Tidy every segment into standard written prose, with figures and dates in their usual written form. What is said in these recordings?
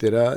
13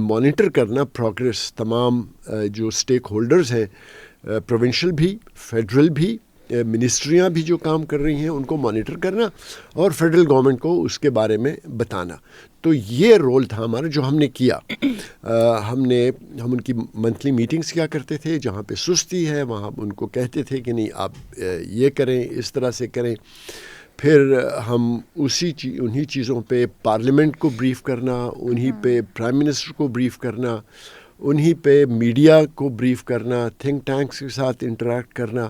monitor کرنا progress تمام جو اسٹیک ہولڈرز ہیں، پروونشل بھی، فیڈرل بھی، منسٹریاں بھی جو کام کر رہی ہیں ان کو مانیٹر کرنا اور فیڈرل گورنمنٹ کو اس کے بارے میں بتانا. تو یہ رول تھا ہمارا جو ہم نے کیا. ہم ان کی منتھلی میٹنگز کیا کرتے تھے، جہاں پہ سستی ہے وہاں ان کو کہتے تھے کہ نہیں آپ یہ کریں، اس طرح سے کریں. پھر ہم انہی چیزوں پہ پارلیمنٹ کو بریف کرنا، انہی پہ پرائم منسٹر کو بریف کرنا، انہی پہ میڈیا کو بریف کرنا، تھنک ٹینکس کے ساتھ انٹریکٹ کرنا.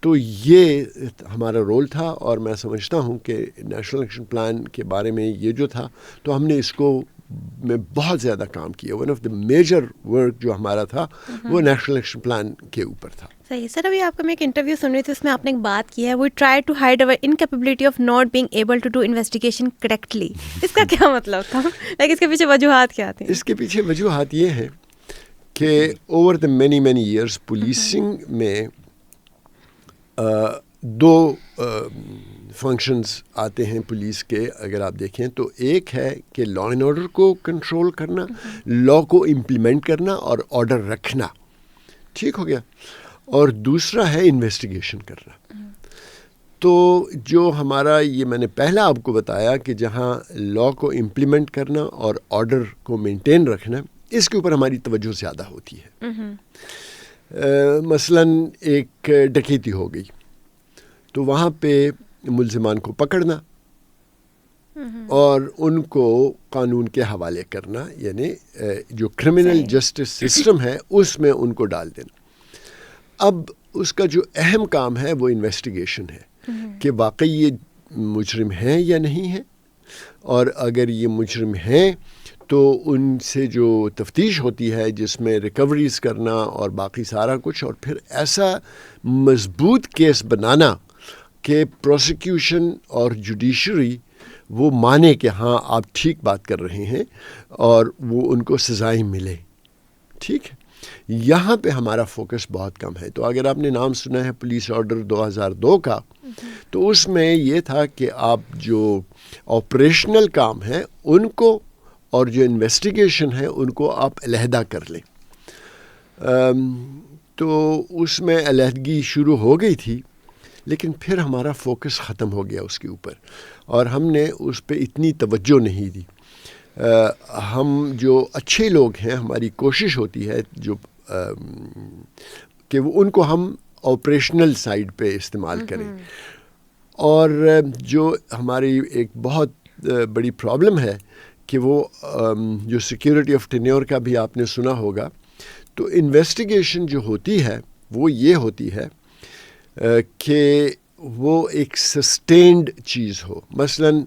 تو یہ ہمارا رول تھا، اور میں سمجھتا ہوں کہ نیشنل ایکشن پلان کے بارے میں یہ جو تھا تو ہم نے اس کو میں بہت زیادہ کام کیا. One of the major work جو ہمارا تھا وہ نیشنل ایکشن پلان کے اوپر تھا. صحیح سر. ابھی آپ کو میں ایک انٹرویو سن رہی تھی، اس میں آپ نے ایک بات کی ہے، we try to hide our incapability of not being able to do investigation correctly. اس کا کیا مطلب تھا؟ لائک اس کے پیچھے وجوہات کیا تھیں؟ اس کے پیچھے وجوہات یہ ہیں کہ over the many years policing میں دو فنکشنز آتے ہیں پولیس کے. اگر آپ دیکھیں تو ایک ہے کہ لا اینڈ آرڈر کو کنٹرول کرنا، لا کو امپلیمنٹ کرنا اور آرڈر رکھنا. ٹھیک ہو گیا. اور دوسرا ہے انویسٹیگیشن کرنا. تو جو ہمارا یہ میں نے پہلا آپ کو بتایا کہ جہاں لا کو امپلیمنٹ کرنا اور آرڈر کو مینٹین رکھنا، اس کے اوپر ہماری توجہ زیادہ ہوتی ہے. مثلاً ایک ڈکیتی ہو گئی تو وہاں پہ ملزمان کو پکڑنا اور ان کو قانون کے حوالے کرنا، یعنی جو کرمنل جسٹس سسٹم ہے اس میں ان کو ڈال دینا. اب اس کا جو اہم کام ہے وہ انویسٹیگیشن ہے کہ واقعی یہ مجرم ہیں یا نہیں ہیں، اور اگر یہ مجرم ہیں تو ان سے جو تفتیش ہوتی ہے جس میں ریکوریز کرنا اور باقی سارا کچھ، اور پھر ایسا مضبوط کیس بنانا کہ پروسیکیوشن اور جوڈیشری وہ مانے کہ ہاں آپ ٹھیک بات کر رہے ہیں اور وہ ان کو سزائیں ملے. ٹھیک ہے. یہاں پہ ہمارا فوکس بہت کم ہے. تو اگر آپ نے نام سنا ہے پولیس آرڈر 2002 کا، تو اس میں یہ تھا کہ آپ جو آپریشنل کام ہے ان کو اور جو انویسٹیگیشن ہے ان کو آپ علیحدہ کر لیں. تو اس میں علیحدگی شروع ہو گئی تھی، لیکن پھر ہمارا فوکس ختم ہو گیا اس کے اوپر، اور ہم نے اس پہ اتنی توجہ نہیں دی. ہم جو اچھے لوگ ہیں، ہماری کوشش ہوتی ہے جو کہ ان کو ہم آپریشنل سائڈ پہ استعمال کریں. اور جو ہماری ایک بہت بڑی پرابلم ہے کہ وہ جو سیکیورٹی آف ٹینیور کا بھی آپ نے سنا ہوگا، تو انویسٹیگیشن جو ہوتی ہے وہ یہ ہوتی ہے کہ وہ ایک سسٹینڈ چیز ہو. مثلاً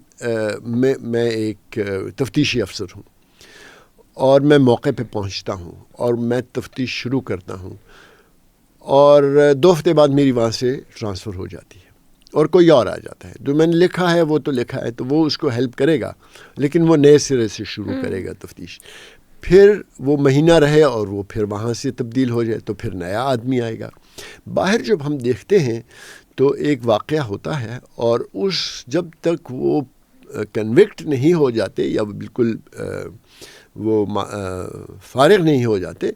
میں ایک تفتیشی افسر ہوں اور میں موقع پہ پہنچتا ہوں اور میں تفتیش شروع کرتا ہوں، اور 2 ہفتے بعد میری وہاں سے ٹرانسفر ہو جاتی ہے اور کوئی اور آ جاتا ہے. جو میں نے لکھا ہے وہ تو لکھا ہے، تو وہ اس کو ہیلپ کرے گا، لیکن وہ نئے سرے سے شروع کرے گا تفتیش. پھر وہ مہینہ رہے اور وہ پھر وہاں سے تبدیل ہو جائے تو پھر نیا آدمی آئے گا. باہر جب ہم دیکھتے ہیں تو ایک واقعہ ہوتا ہے، اور جب تک وہ کنوکٹ نہیں ہو جاتے یا بالکل وہ فارغ نہیں ہو جاتے،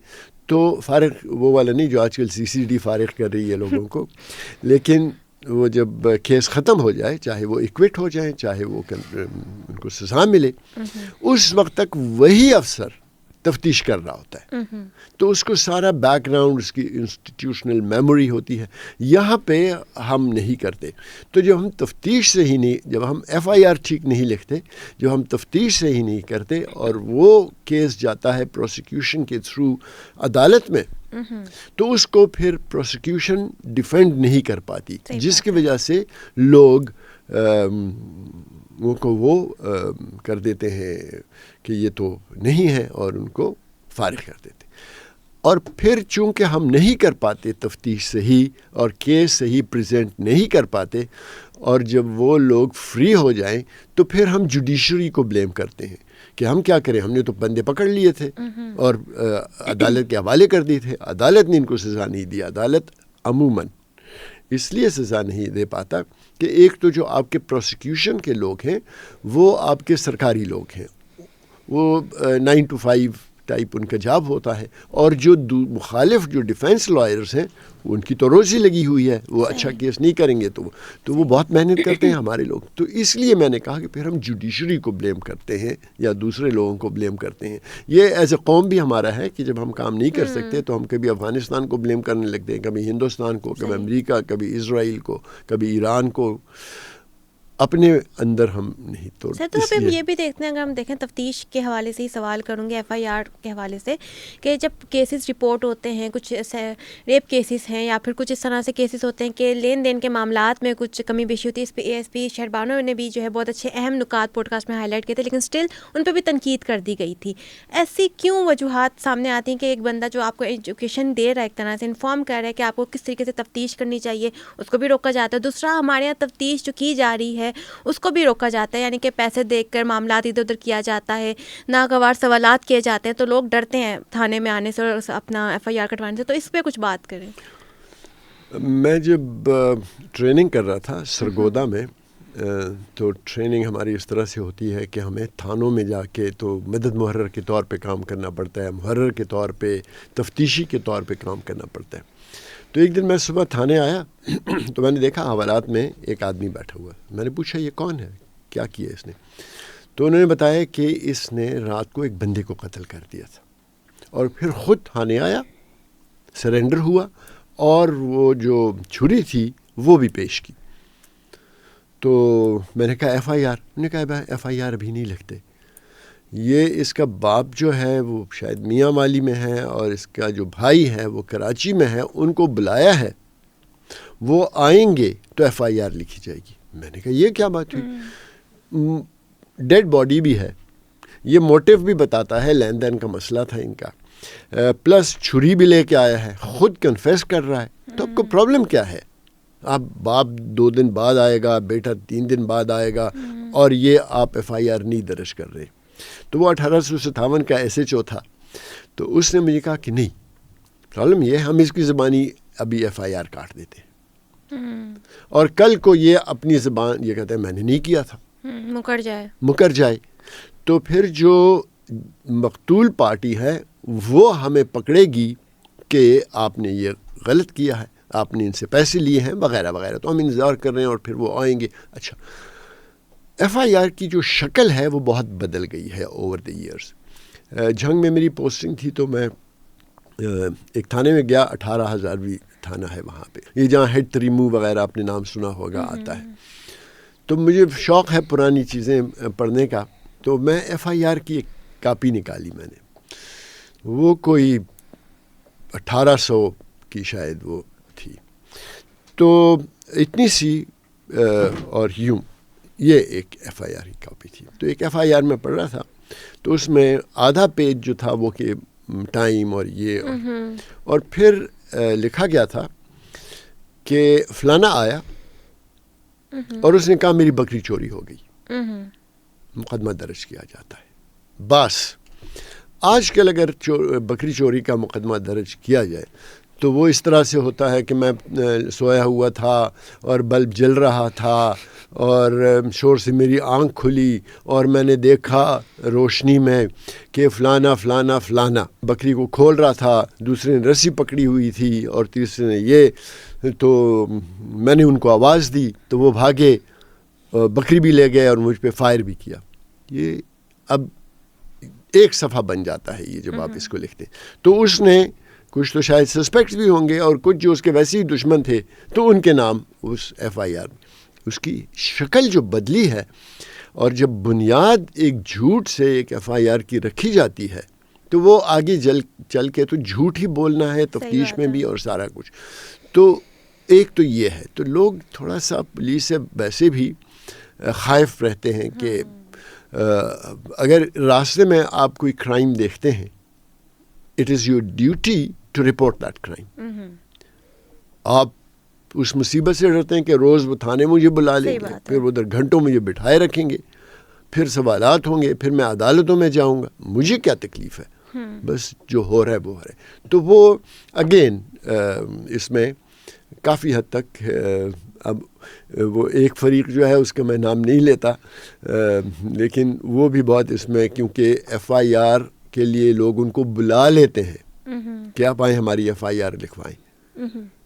تو فارغ وہ والا نہیں جو آج کل CCD فارغ کر رہی ہے لوگوں کو، لیکن وہ جب کیس ختم ہو جائے، چاہے وہ ایکوٹ ہو جائیں، چاہے وہ ان کو سزا ملے، اس وقت تک وہی افسر تفتیش کر رہا ہوتا ہے. تو اس کو سارا بیک گراؤنڈ، اس کی انسٹیٹیوشنل میموری ہوتی ہے. یہاں پہ ہم نہیں کرتے. تو جب ہم تفتیش سے ہی نہیں، جب ہم FIR ٹھیک نہیں لکھتے، جب ہم تفتیش سے ہی نہیں کرتے اور وہ کیس جاتا ہے پروسیکیوشن کے تھرو عدالت میں، تو اس کو پھر پروسیکیوشن ڈیفینڈ نہیں کر پاتی، جس کی وجہ سے لوگ وہ کر دیتے ہیں کہ یہ تو نہیں ہے اور ان کو فارغ کر دیتے. اور پھر چونکہ ہم نہیں کر پاتے تفتیش صحیح اور کیس صحیح پریزنٹ نہیں کر پاتے، اور جب وہ لوگ فری ہو جائیں تو پھر ہم جوڈیشری کو بلیم کرتے ہیں کہ ہم کیا کریں، ہم نے تو بندے پکڑ لیے تھے اور عدالت کے حوالے کر دیے تھے، عدالت نے ان کو سزا نہیں دی. عدالت عموماً اس لیے سزا نہیں دے پاتا کہ ایک تو جو آپ کے پروسیکیوشن کے لوگ ہیں وہ آپ کے سرکاری لوگ ہیں، وہ 9 to 5 ٹائپ ان کا جاب ہوتا ہے. اور جو مخالف جو ڈیفینس لائرز ہیں ان کی تو روزی لگی ہوئی ہے, وہ اچھا کیس نہیں کریں گے تو وہ بہت محنت کرتے ہیں ہمارے لوگ. تو اس لیے میں نے کہا کہ پھر ہم جوڈیشری کو بلیم کرتے ہیں یا دوسرے لوگوں کو بلیم کرتے ہیں. یہ ایز اے قوم بھی ہمارا ہے کہ جب ہم کام نہیں کر سکتے تو ہم کبھی افغانستان کو بلیم کرنے لگتے ہیں, کبھی ہندوستان کو, کبھی امریکہ, کبھی اسرائیل کو, کبھی ایران کو. اپنے اندر ہم نہیں توڑ. سر تو ہم یہ بھی دیکھتے ہیں, اگر ہم دیکھیں تفتیش کے حوالے سے ہی سوال کروں گے, FIR کے حوالے سے, کہ جب کیسز رپورٹ ہوتے ہیں, کچھ ریپ کیسز ہیں یا پھر کچھ اس طرح سے کیسز ہوتے ہیں کہ لین دین کے معاملات میں کچھ کمی بیشی ہوتی ہے, اس پہ ASP شہر بانو نے بھی جو ہے بہت اچھے اہم نکات پوڈ کاسٹ میں ہائی لائٹ کیے تھے, لیکن اسٹل ان پہ بھی تنقید کر دی گئی تھی. ایسی کیوں وجوہات سامنے آتی ہیں کہ ایک بندہ جو آپ کو ایجوکیشن دے رہا ہے, ایک طرح سے انفارم کر رہا ہے کہ آپ کو کس طریقے سے تفتیش کرنی چاہیے, اس کو بھی روکا جاتا ہے. دوسرا, ہمارے یہاں تفتیش جو کی جا رہی ہے اس کو بھی روکا جاتا ہے, یعنی کہ پیسے دیکھ کر معاملات ادھر ادھر کیا جاتا ہے, ناگوار سوالات کیے جاتے ہیں, تو لوگ ڈرتے ہیں تھانے میں آنے سے اور اپنا FIR کٹوانے سے. تو اس پہ کچھ بات کریں. میں جب ٹریننگ کر رہا تھا سرگودا میں, تو ٹریننگ ہماری اس طرح سے ہوتی ہے کہ ہمیں تھانوں میں جا کے تو مدد محرر کے طور پہ کام کرنا پڑتا ہے, محرر کے طور پہ, تفتیشی کے طور پہ کام کرنا پڑتا ہے. تو ایک دن میں صبح تھانے آیا تو میں نے دیکھا حوالات میں ایک آدمی بیٹھا ہوا. میں نے پوچھا یہ کون ہے, کیا کیا اس نے؟ تو انہوں نے بتایا کہ اس نے رات کو ایک بندے کو قتل کر دیا تھا اور پھر خود تھانے آیا, سرنڈر ہوا اور وہ جو چھری تھی وہ بھی پیش کی. تو میں نے کہا FIR. انہوں نے کہا FIR ابھی نہیں لکھتے, یہ اس کا باپ جو ہے وہ شاید میاں والی میں ہے اور اس کا جو بھائی ہے وہ کراچی میں ہے, ان کو بلایا ہے, وہ آئیں گے تو FIR لکھی جائے گی. میں نے کہا یہ کیا بات ہوئی؟ ڈیڈ باڈی بھی ہے, یہ موٹیو بھی بتاتا ہے, لین دین کا مسئلہ تھا ان کا, پلس چھری بھی لے کے آیا ہے, خود کنفیس کر رہا ہے. تو آپ کو پرابلم کیا ہے؟ آپ باپ 2 دن بعد آئے گا, بیٹا 3 دن بعد آئے گا, اور یہ آپ FIR نہیں درج کر رہے. تو وہ 1857 کا SHO تھا. تو اس نے مجھے کہا کہ نہیں, پرابلم یہ ہے ہم اس کی زبانی ابھی FIR کاٹ دیتے ہیں, اور کل کو یہ اپنی زبان یہ کہتا ہے میں نے نہیں کیا تھا, مکر جائے. تو پھر جو مقتول پارٹی ہے وہ ہمیں پکڑے گی کہ آپ نے یہ غلط کیا ہے, آپ نے ان سے پیسے لیے ہیں وغیرہ وغیرہ. تو ہم انتظار کر رہے ہیں اور پھر وہ آئیں گے. اچھا, FIR کی جو شکل ہے وہ بہت بدل گئی ہے اوور دی ایئرز. جھنگ میں میری پوسٹنگ تھی تو میں ایک تھانے میں گیا, 18,000ویں تھانہ ہے وہاں پہ, یہ جہاں ہیڈ تریمو وغیرہ آپ نے نام سنا ہوگا آتا ہے. تو مجھے شوق ہے پرانی چیزیں پڑھنے کا, تو میں FIR کی ایک کاپی نکالی میں نے, وہ کوئی 1800 کی شاید وہ تھی. تو اتنی سی اور یوں یہ ایک FIR کی کاپی تھی. تو ایک FIR میں پڑھ رہا تھا, تو اس میں آدھا پیج جو تھا وہ کہ ٹائم اور یہ اور پھر لکھا گیا تھا کہ فلانا آیا اور اس نے کہا میری بکری چوری ہو گئی, مقدمہ درج کیا جاتا ہے. بس آج کل اگر بکری چوری کا مقدمہ درج کیا جائے تو وہ اس طرح سے ہوتا ہے کہ میں سویا ہوا تھا اور بلب جل رہا تھا اور شور سے میری آنکھ کھلی اور میں نے دیکھا روشنی میں کہ فلانا فلانا فلانا بکری کو کھول رہا تھا, دوسرے نے رسی پکڑی ہوئی تھی اور تیسرے نے یہ, تو میں نے ان کو آواز دی تو وہ بھاگے, بکری بھی لے گئے اور مجھ پہ فائر بھی کیا. یہ اب ایک صفحہ بن جاتا ہے یہ جب آپ اس کو لکھتے. تو اس نے کچھ تو شاید سسپیکٹس بھی ہوں گے اور کچھ جو اس کے ویسے ہی دشمن تھے تو ان کے نام اس FIR میں. اس کی شکل جو بدلی ہے, اور جب بنیاد ایک جھوٹ سے ایک FIR کی رکھی جاتی ہے تو وہ آگے چل کے تو جھوٹ ہی بولنا ہے تفتیش میں بھی اور سارا کچھ. تو ایک تو یہ ہے, تو لوگ تھوڑا سا پولیس سے ویسے بھی خائف رہتے ہیں کہ اگر راستے میں آپ کوئی کرائم دیکھتے ہیں, it is your duty to report that crime. آپ اس مصیبت سے ڈرتے ہیں کہ روز وہ تھانے مجھے بلا لیں گے, پھر ادھر گھنٹوں مجھے بٹھائے رکھیں گے, پھر سوالات ہوں گے, پھر میں عدالتوں میں جاؤں گا, مجھے کیا تکلیف ہے, بس جو ہو رہا ہے وہ ہو رہا ہے. تو وہ اگین اس میں کافی حد تک اب وہ ایک فریق جو ہے اس کا میں نام نہیں لیتا, لیکن وہ بھی بہت اس میں, کیونکہ FIR کے لیے لوگ ان کو بلا لیتے ہیں کہ آپ آئیں ہماری FIR لکھوائیں.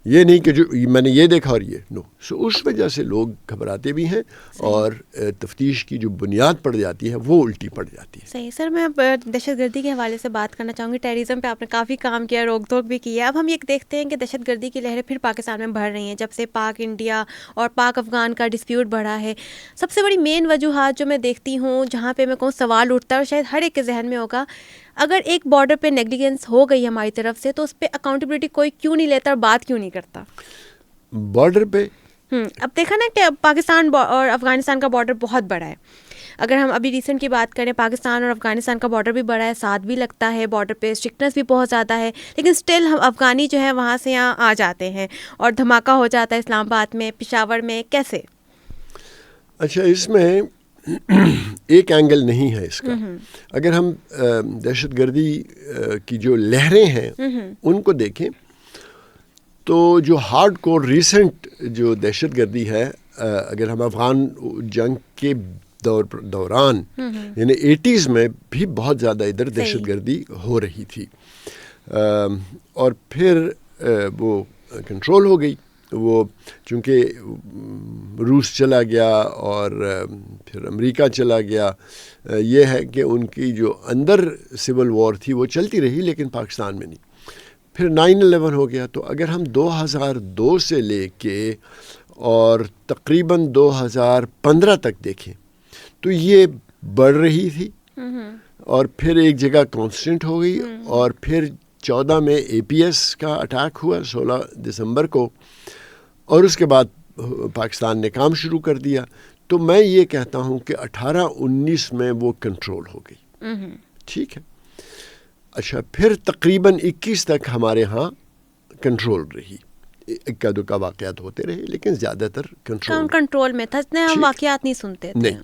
یہ نہیں کہ جو میں نے یہ دیکھا اور یہ نو. سو اس وجہ سے لوگ گھبراتے بھی ہیں اور تفتیش کی جو بنیاد پڑ جاتی ہے وہ الٹی پڑ جاتی ہے. صحیح. سر میں دہشت گردی کے حوالے سے بات کرنا چاہوں گی. ٹیررزم پہ آپ نے کافی کام کیا, روک ٹوک بھی کی ہے. اب ہم یہ دیکھتے ہیں کہ دہشت گردی کی لہریں پھر پاکستان میں بڑھ رہی ہیں جب سے پاک انڈیا اور پاک افغان کا ڈسپیوٹ بڑھا ہے. سب سے بڑی مین وجوہات جو میں دیکھتی ہوں, جہاں پہ میں کہوں سوال اٹھتا ہے اور شاید ہر ایک کے ذہن میں ہوگا, اگر ایک بارڈر پہ نیگلیجنس ہو گئی ہماری طرف سے تو اس پہ اکاؤنٹیبلٹی کوئی کیوں نہیں لیتا اور بات کیوں نہیں کرتا؟ بارڈر پہ اب دیکھا نا کہ پاکستان اور افغانستان کا بارڈر بہت بڑا ہے. اگر ہم ابھی ریسنٹ کی بات کریں, پاکستان اور افغانستان کا بارڈر بھی بڑا ہے, ساتھ بھی لگتا ہے, بارڈر پہ اسٹرکٹنس بھی بہت زیادہ ہے, لیکن اسٹل ہم افغانی جو ہے وہاں سے یہاں آ جاتے ہیں اور دھماکہ ہو جاتا ہے اسلام آباد میں, پشاور میں. کیسے؟ اچھا, اس میں ایک اینگل نہیں ہے اس کا. اگر ہم دہشت گردی کی جو لہریں ہیں ان کو دیکھیں تو جو ہارڈ کور ریسنٹ جو دہشت گردی ہے, اگر ہم افغان جنگ کے دوران یعنی 80s میں بھی بہت زیادہ ادھر دہشت گردی ہو رہی تھی, اور پھر وہ کنٹرول ہو گئی. وہ چونکہ روس چلا گیا اور پھر امریکہ چلا گیا, یہ ہے کہ ان کی جو اندر سول وار تھی وہ چلتی رہی لیکن پاکستان میں نہیں. پھر 9/11 ہو گیا. تو اگر ہم 2002 سے لے کے اور تقریباً 2015 تک دیکھیں تو یہ بڑھ رہی تھی اور پھر ایک جگہ کانسٹنٹ ہو گئی, اور پھر 14 میں APS کا اٹیک ہوا 16 دسمبر کو, اور اس کے بعد پاکستان نے کام شروع کر دیا. تو میں یہ کہتا ہوں کہ 18-19 میں وہ کنٹرول ہو گئی. ٹھیک ہے. اچھا, پھر تقریباً 21 تک ہمارے ہاں کنٹرول رہی. اکا دکا واقعات ہوتے رہے لیکن زیادہ تر کنٹرول میں تھا, اتنے ہم واقعات نہیں سنتے تھے. نہیں.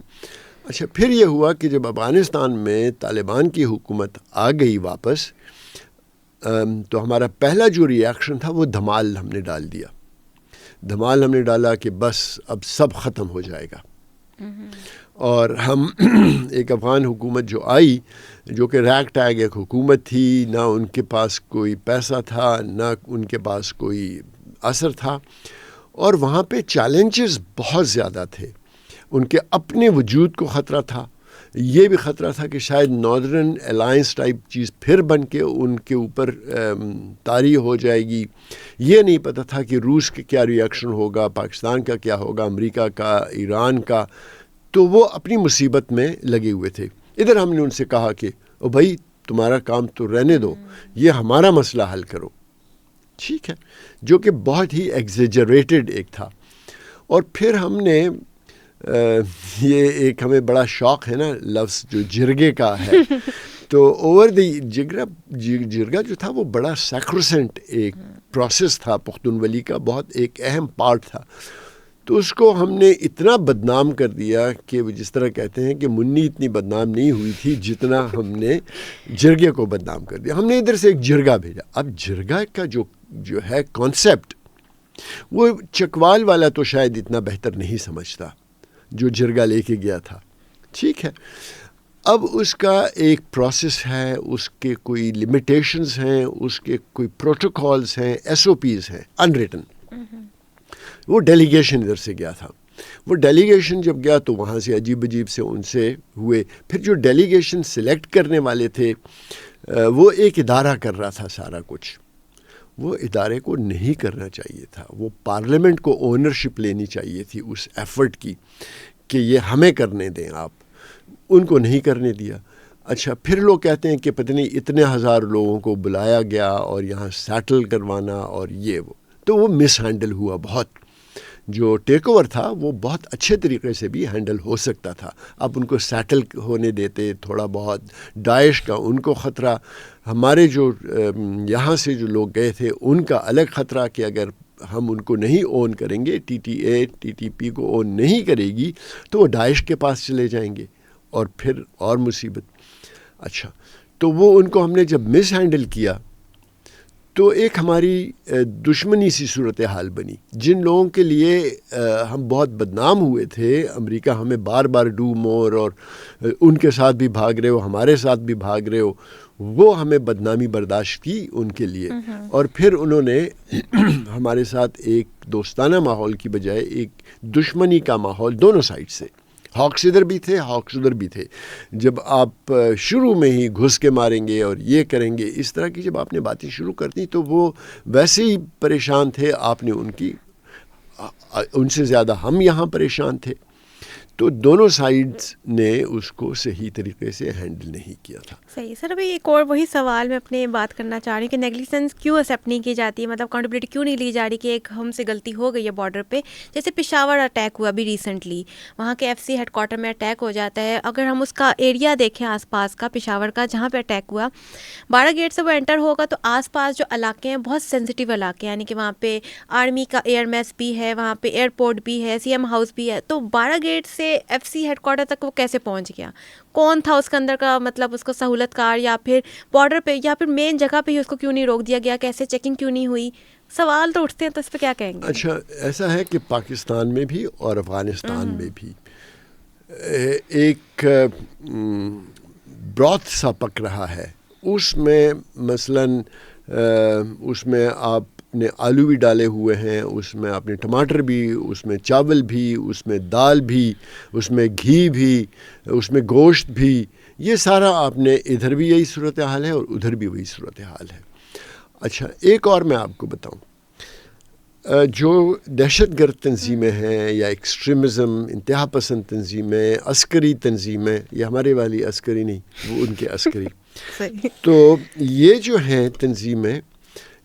اچھا, پھر یہ ہوا کہ جب افغانستان میں طالبان کی حکومت آ گئی واپس, تو ہمارا پہلا جو ری ایکشن تھا وہ دھمال ہم نے ڈال دیا. دھمال ہم نے ڈالا کہ بس اب سب ختم ہو جائے گا. اور ہم ایک افغان حکومت جو آئی, جو کہ ریگ ٹیگ ایک حکومت تھی, نہ ان کے پاس کوئی پیسہ تھا نہ ان کے پاس کوئی اثر تھا, اور وہاں پہ چیلنجز بہت زیادہ تھے. ان کے اپنے وجود کو خطرہ تھا, یہ بھی خطرہ تھا کہ شاید ناردرن الائنس ٹائپ چیز پھر بن کے ان کے اوپر طاری ہو جائے گی. یہ نہیں پتہ تھا کہ روس کے کیا ری ایکشن ہوگا, پاکستان کا کیا ہوگا, امریکہ کا, ایران کا. تو وہ اپنی مصیبت میں لگے ہوئے تھے. ادھر ہم نے ان سے کہا کہ او بھائی تمہارا کام تو رہنے دو, یہ ہمارا مسئلہ حل کرو. ٹھیک ہے, جو کہ بہت ہی ایگزیجریٹڈ ایک تھا. اور پھر ہم نے یہ ایک ہمیں بڑا شوق ہے نا لفظ جو جرگے کا ہے, تو اوور دی جرگا جو تھا وہ بڑا سیکروسنٹ ایک پروسیس تھا, پختونولی کا بہت ایک اہم پارٹ تھا. تو اس کو ہم نے اتنا بدنام کر دیا کہ جس طرح کہتے ہیں کہ منی اتنی بدنام نہیں ہوئی تھی جتنا ہم نے جرگے کو بدنام کر دیا. ہم نے ادھر سے ایک جرگا بھیجا. اب جرگا کا جو ہے کانسیپٹ, وہ چکوال والا تو شاید اتنا بہتر نہیں سمجھتا جو جرگا لے کے گیا تھا. ٹھیک ہے. اب اس کا ایک پروسیس ہے, اس کے کوئی لمیٹیشنز ہیں, اس کے کوئی پروٹوکولز ہیں, SOPs ہیں انریٹن. وہ ڈیلیگیشن ادھر سے گیا تھا. وہ ڈیلیگیشن جب گیا تو وہاں سے عجیب سے ان سے ہوئے. پھر جو ڈیلیگیشن سلیکٹ کرنے والے تھے وہ ایک ادارہ کر رہا تھا سارا کچھ. وہ ادارے کو نہیں کرنا چاہیے تھا. وہ پارلیمنٹ کو اونرشپ لینی چاہیے تھی اس ایفرٹ کی کہ یہ ہمیں کرنے دیں آپ. ان کو نہیں کرنے دیا. اچھا, پھر لوگ کہتے ہیں کہ پتہ نہیں اتنے ہزار لوگوں کو بلایا گیا اور یہاں سیٹل کروانا اور یہ وہ. تو وہ مس ہینڈل ہوا بہت. جو ٹیک اوور تھا وہ بہت اچھے طریقے سے بھی ہینڈل ہو سکتا تھا. اب ان کو سیٹل ہونے دیتے تھوڑا بہت. داعش کا ان کو خطرہ, ہمارے جو یہاں سے جو لوگ گئے تھے ان کا الگ خطرہ کہ اگر ہم ان کو نہیں اون کریں گے, TTP کو اون نہیں کرے گی تو وہ داعش کے پاس چلے جائیں گے اور پھر اور مصیبت. اچھا, تو وہ ان کو ہم نے جب مس ہینڈل کیا تو ایک ہماری دشمنی سی صورتحال بنی. جن لوگوں کے لیے ہم بہت بدنام ہوئے تھے, امریکہ ہمیں بار بار ڈو مور اور ان کے ساتھ بھی بھاگ رہے ہو, ہمارے ساتھ بھی بھاگ رہے ہو, وہ ہمیں بدنامی برداشت کی ان کے لیے، اور پھر انہوں نے ہمارے ساتھ ایک دوستانہ ماحول کی بجائے ایک دشمنی کا ماحول دونوں سائڈ سے، ہاکس ادھر بھی تھے، ہاکس ادھر بھی تھے. جب آپ شروع میں ہی گھس کے ماریں گے اور یہ کریں گے، اس طرح کی جب آپ نے باتیں شروع کر دیں تو وہ ویسے ہی پریشان تھے، آپ نے ان سے زیادہ ہم یہاں پریشان تھے. تو دونوں سائڈز نے اس کو صحیح طریقے سے ہینڈل نہیں کیا تھا. صحیح. سر ابھی ایک اور وہی سوال میں اپنے بات کرنا چاہ رہی ہوں کہ نیگلیجنس کیوں ایکسیپٹ نہیں کی جاتی ہے، مطلب اکاؤنٹیبلٹی کیوں نہیں لی جا رہی کہ ایک ہم سے غلطی ہو گئی ہے بارڈر پہ. جیسے پشاور اٹیک ہوا ابھی ریسنٹلی، وہاں کے ایف سی ہیڈ کوارٹر میں اٹیک ہو جاتا ہے. اگر ہم اس کا ایریا دیکھیں آس پاس کا پشاور کا جہاں پہ اٹیک ہوا، 12 گیٹ سے وہ انٹر ہوگا تو آس پاس جو علاقے ہیں بہت سینسٹیو علاقے ہیں، یعنی کہ وہاں پہ آرمی کا ایئر میس بھی ہے، وہاں پہ ایئرپورٹ بھی ہے، سی ایم ہاؤس بھی ہے. تو 12 گیٹ سے ایف سی ہیڈ کوارٹر تک وہ کیسے پہنچ گیا؟ کون تھا اس کے اندر کا مطلب اس کو سہولت کار، یا پھر بارڈر پہ یا پھر مین جگہ پہ ہی اس کو کیوں نہیں روک دیا گیا؟ کیسے چیکنگ کیوں نہیں ہوئی؟ سوال تو اٹھتے ہیں، تو اس پہ کیا کہیں گے؟ اچھا، ایسا ہے کہ پاکستان میں بھی اور افغانستان میں بھی ایک برات سا پک رہا ہے. اس میں مثلاً اس میں آپ نے آلو بھی ڈالے ہوئے ہیں، اس میں آپ نے ٹماٹر بھی، اس میں چاول بھی، اس میں دال بھی، اس میں گھی بھی، اس میں گوشت بھی. یہ سارا آپ نے ادھر بھی یہی صورتحال ہے اور ادھر بھی وہی صورتحال ہے. اچھا، ایک اور میں آپ کو بتاؤں، جو دہشت گرد تنظیمیں ہیں یا ایکسٹریمزم، انتہا پسند تنظیمیں، عسکری تنظیمیں، یہ ہمارے والی عسکری نہیں، وہ ان کے عسکری. تو یہ جو ہیں تنظیمیں،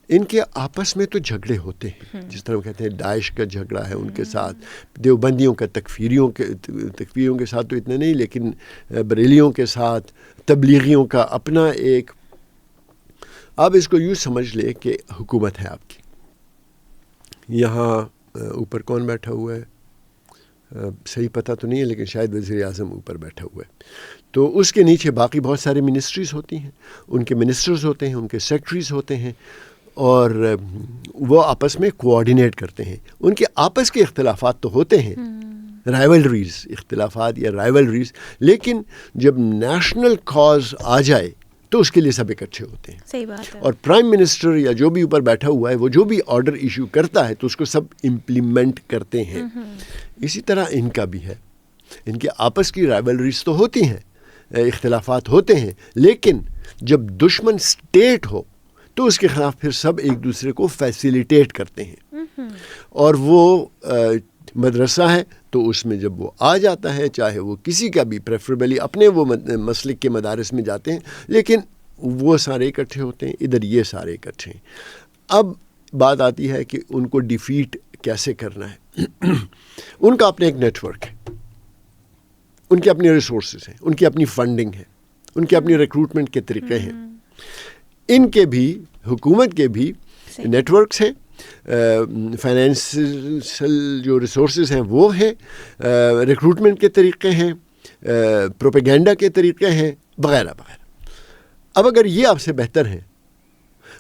ان کے آپس میں تو جھگڑے ہوتے ہیں. جس طرح کہتے ہیں داعش کا جھگڑا ہے ان کے ساتھ، دیوبندیوں کا تکفیریوں کے ساتھ تو اتنا نہیں، لیکن بریلیوں کے ساتھ، تبلیغیوں کا اپنا ایک. آپ اس کو یوں سمجھ لیں کہ حکومت ہے آپ کی. یہاں اوپر کون بیٹھا ہوا ہے صحیح پتہ تو نہیں ہے، لیکن شاید وزیر اعظم اوپر بیٹھا ہوا ہے. تو اس کے نیچے باقی بہت سارے منسٹریز ہوتی ہیں، ان کے منسٹرز ہوتے ہیں، ان کے سیکٹریز ہوتے ہیں، اور وہ آپس میں کوآرڈینیٹ کرتے ہیں. ان کے آپس کے اختلافات تو ہوتے ہیں، رائیولریز، اختلافات یا رائیولریز، لیکن جب نیشنل کاز آ جائے تو اس کے لیے سب اکٹھے ہوتے ہیں. صحیح بات ہے. اور پرائم منسٹر یا جو بھی اوپر بیٹھا ہوا ہے، وہ جو بھی آرڈر ایشو کرتا ہے تو اس کو سب امپلیمنٹ کرتے ہیں. اسی طرح ان کا بھی ہے. ان کے آپس کی رائیولریز تو ہوتی ہیں، اختلافات ہوتے ہیں، لیکن جب دشمن اسٹیٹ ہو تو اس کے خلاف پھر سب ایک دوسرے کو فیسیلیٹیٹ کرتے ہیں. اور وہ مدرسہ ہے تو اس میں جب وہ آ جاتا ہے، چاہے وہ کسی کا بھی، پریفریبلی اپنے وہ مسلک کے مدارس میں جاتے ہیں، لیکن وہ سارے اکٹھے ہوتے ہیں، ادھر یہ سارے اکٹھے ہیں. اب بات آتی ہے کہ ان کو ڈیفیٹ کیسے کرنا ہے. ان کا اپنا ایک نیٹ ورک ہے، ان کے اپنے ریسورسز ہیں، ان کی اپنی فنڈنگ ہے، ان کے اپنی ریکروٹمنٹ کے طریقے ہیں. ان کے بھی، حکومت کے بھی نیٹ ورکس ہیں، فائنینشل جو ریسورسز ہیں وہ ہیں، ریکروٹمنٹ کے طریقے ہیں، پروپیگنڈا کے طریقے ہیں، وغیرہ وغیرہ. اب اگر یہ آپ سے بہتر ہیں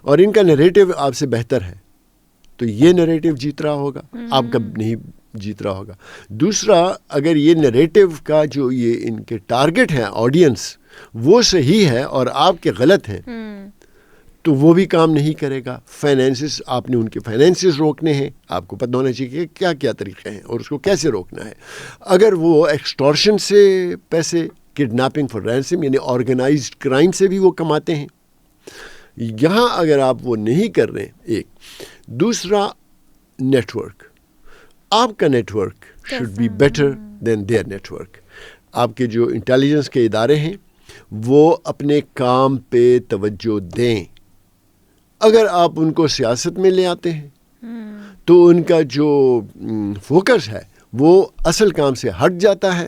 اور ان کا نریٹو آپ سے بہتر ہے تو یہ نریٹو جیت رہا ہوگا، آپ کا نہیں جیت رہا ہوگا. دوسرا، اگر یہ نریٹو کا جو یہ ان کے ٹارگٹ ہیں آڈینس وہ صحیح ہے اور آپ کے غلط ہیں تو وہ بھی کام نہیں کرے گا. فائنینسز، آپ نے ان کے فائنینسز روکنے ہیں، آپ کو پتہ ہونا چاہیے کہ کیا کیا طریقے ہیں اور اس کو کیسے روکنا ہے. اگر وہ ایکسٹورشن سے پیسے، کڈنیپنگ فار رینسم یعنی آرگنائزڈ کرائم سے بھی وہ کماتے ہیں، یہاں اگر آپ وہ نہیں کر رہے. ایک دوسرا، نیٹ ورک، آپ کا network should be better than their network. آپ کے جو انٹیلیجنس کے ادارے ہیں وہ اپنے کام پہ توجہ دیں. اگر آپ ان کو سیاست میں لے آتے ہیں تو ان کا جو فوکس ہے وہ اصل کام سے ہٹ جاتا ہے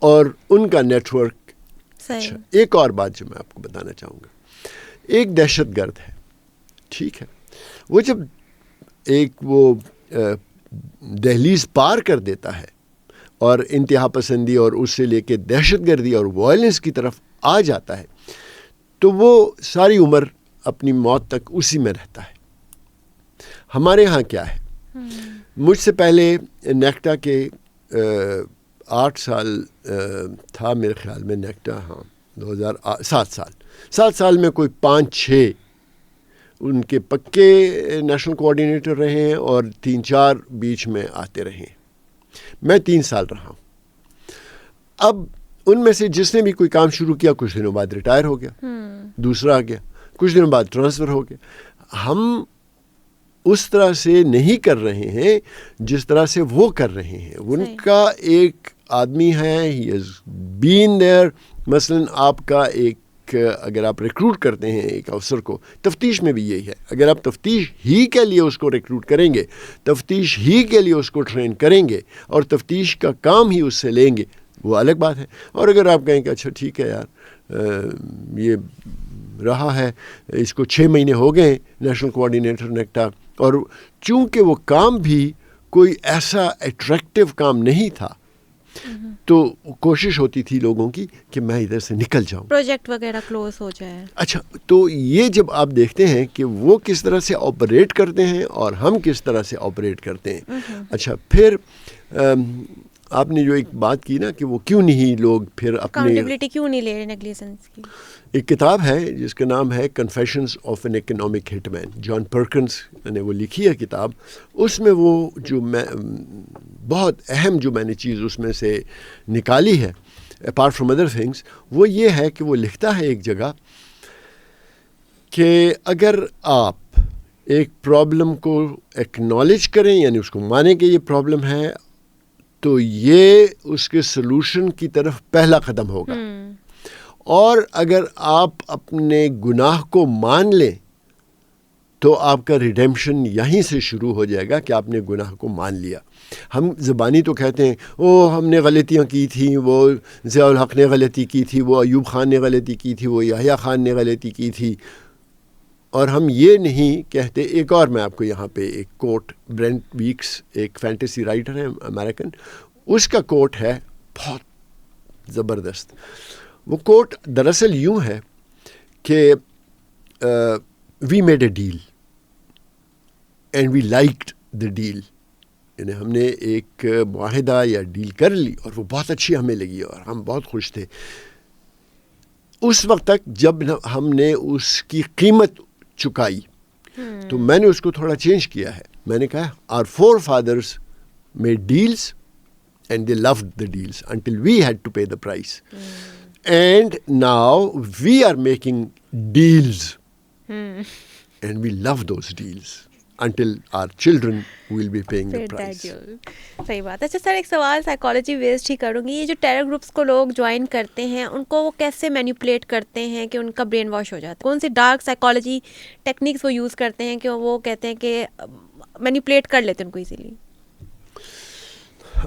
اور ان کا نیٹ ورک. اچھا، ایک اور بات جو میں آپ کو بتانا چاہوں گا، ایک دہشت گرد ہے، ٹھیک ہے، وہ جب ایک وہ دہلیز پار کر دیتا ہے اور انتہا پسندی اور اس سے لے کے دہشت گردی اور وائلنس کی طرف آ جاتا ہے تو وہ ساری عمر اپنی موت تک اسی میں رہتا ہے. ہمارے ہاں کیا ہے، مجھ سے پہلے نیکٹا کے 8 سال تھا میرے خیال میں، نیکٹا، ہاں 7 سال 7 سال میں کوئی 5-6 ان کے پکے نیشنل کوآرڈینیٹر رہے ہیں اور 3-4 بیچ میں آتے رہے ہیں. میں 3 سال رہا ہوں. اب ان میں سے جس نے بھی کوئی کام شروع کیا کچھ دنوں بعد ریٹائر ہو گیا, دوسرا آ گیا, کچھ دنوں بعد ٹرانسفر ہو گیا. ہم اس طرح سے نہیں کر رہے ہیں جس طرح سے وہ کر رہے ہیں. ان کا ایک آدمی ہے, ہی ہیز بین دیئر. مثلاً آپ کا ایک اگر آپ ریکروٹ کرتے ہیں ایک افسر کو, تفتیش میں بھی یہی ہے. اگر آپ تفتیش ہی کے لیے اس کو ریکروٹ کریں گے, تفتیش ہی کے لیے اس کو ٹرین کریں گے اور تفتیش کا کام ہی اس سے لیں گے, وہ الگ بات ہے. اور اگر آپ کہیں کہ اچھا ٹھیک ہے یار یہ رہا ہے, اس کو 6 مہینے ہو گئے نیشنل کوآرڈینیٹر نیکٹا, اور چونکہ وہ کام بھی کوئی ایسا اٹریکٹیو کام نہیں تھا تو کوشش ہوتی تھی لوگوں کی کہ میں ادھر سے نکل جاؤں, پروجیکٹ وغیرہ کلوز ہو جائے. اچھا, تو یہ جب آپ دیکھتے ہیں کہ وہ کس طرح سے آپریٹ کرتے ہیں اور ہم کس طرح سے آپریٹ کرتے ہیں. اچھا, پھر آپ نے جو ایک بات کی نا کہ وہ کیوں نہیں لوگ پھر اپنے اکاؤنٹیبلٹی کیوں نہیں لے رہے نیگلیجنس کی. ایک کتاب ہے جس کا نام ہے کنفیشنز آف این اکنامک ہٹ مین, جان پرکنز نے وہ لکھی ہے کتاب. اس میں وہ جو میں بہت اہم جو میں نے چیز اس میں سے نکالی ہے اپارٹ فرام ادر تھنگس, وہ یہ ہے کہ وہ لکھتا ہے ایک جگہ کہ اگر آپ ایک پرابلم کو ایکنالج کریں, یعنی اس کو مانیں کہ یہ پرابلم ہے, تو یہ اس کے سلوشن کی طرف پہلا قدم ہوگا. اور اگر آپ اپنے گناہ کو مان لیں تو آپ کا ریڈیمپشن یہیں سے شروع ہو جائے گا کہ آپ نے گناہ کو مان لیا. ہم زبانی تو کہتے ہیں ہم نے غلطیاں کی تھیں, وہ ضیاء الحق نے غلطی کی تھی, وہ ایوب خان نے غلطی کی تھی, وہ یحییٰ خان نے غلطی کی تھی, اور ہم یہ نہیں کہتے. ایک اور میں آپ کو یہاں پہ ایک کوٹ, برینٹ ویکس ایک فینٹیسی رائٹر ہے امریکن, اس کا کوٹ ہے بہت زبردست. وہ کوٹ دراصل یوں ہے کہ we made a deal and we liked the deal, یعنی ہم نے ایک معاہدہ یا ڈیل کر لی اور وہ بہت اچھی ہمیں لگی اور ہم بہت خوش تھے اس وقت تک جب ہم نے اس کی قیمت چکائی. تو میں نے اس کو تھوڑا چینج کیا ہے. میں نے کہا our forefathers made deals and they loved the deals until we had to pay the price. And now we are making deals and we love those deals until our children will be paying the price. صحیح بات. اچھا سر, ایک سوال psychology based ہی کروں گی. یہ جو terror groups کو لوگ جوائن کرتے ہیں ان کو وہ کیسے مینیپولیٹ کرتے ہیں کہ ان کا برین واش ہو جاتا ہے؟ کون سی ڈارک سائیکالوجی ٹیکنیکس وہ یوز کرتے ہیں کہ وہ کہتے ہیں کہ مینیپولیٹ کر لیتے ہیں ان کو ایزیلی؟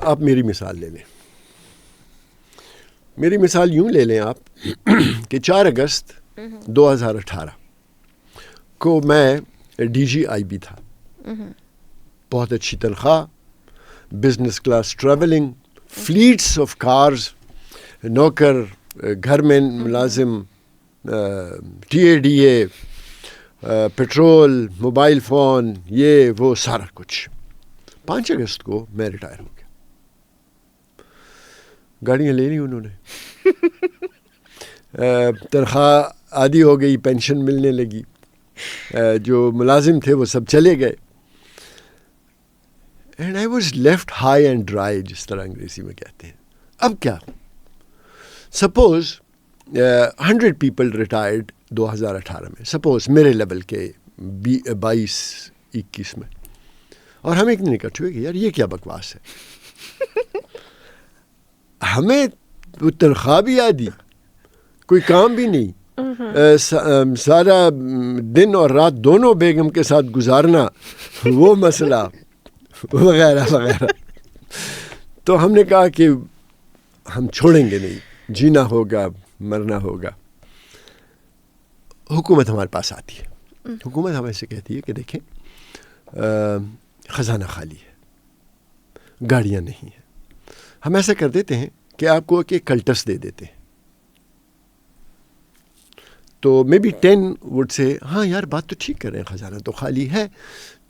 آپ میری مثال لے لیں. میری مثال یوں لے لیں آپ کہ 4 اگست 2018 کو میں ڈی جی آئی بی تھا. بہت اچھی تنخواہ, business class travelling, flats of cars, نوکر, گھر میں ملازم, T A D A, petrol, mobile phone, یہ وہ سارا کچھ. 5 اگست کو میں ریٹائر ہو گیا. گاڑیاں لے لی انہوں نے, تنخواہ آدھی ہو گئی, پینشن ملنے لگی, جو ملازم تھے وہ سب چلے گئے. And I was left high and dry, جس طرح انگریزی میں کہتے ہیں. اب کیا, سپوز 100 پیپل ریٹائرڈ 2018 میں, سپوز میرے لیول کے 22-21 میں, اور ہم ایک دن اکٹھے ہوئے کہ یار یہ کیا بکواس ہے, ہمیں تنخواہ بھی آدھی, کوئی کام بھی نہیں, سارا دن اور رات دونوں بیگم کے ساتھ گزارنا, وہ مسئلہ وغیرہ وغیرہ. تو ہم نے کہا کہ ہم چھوڑیں گے نہیں, جینا ہوگا, مرنا ہوگا. حکومت ہمارے پاس آتی ہے. حکومت ہمیں سے کہتی ہے کہ دیکھیں خزانہ خالی ہے, گاڑیاں نہیں ہیں. ہم ایسا کر دیتے ہیں کہ آپ کو ایک کلٹس دے دیتے ہیں. تو مے بی 10 وڈ سے ہاں یار بات تو ٹھیک کر رہے ہیں, خزانہ تو خالی ہے,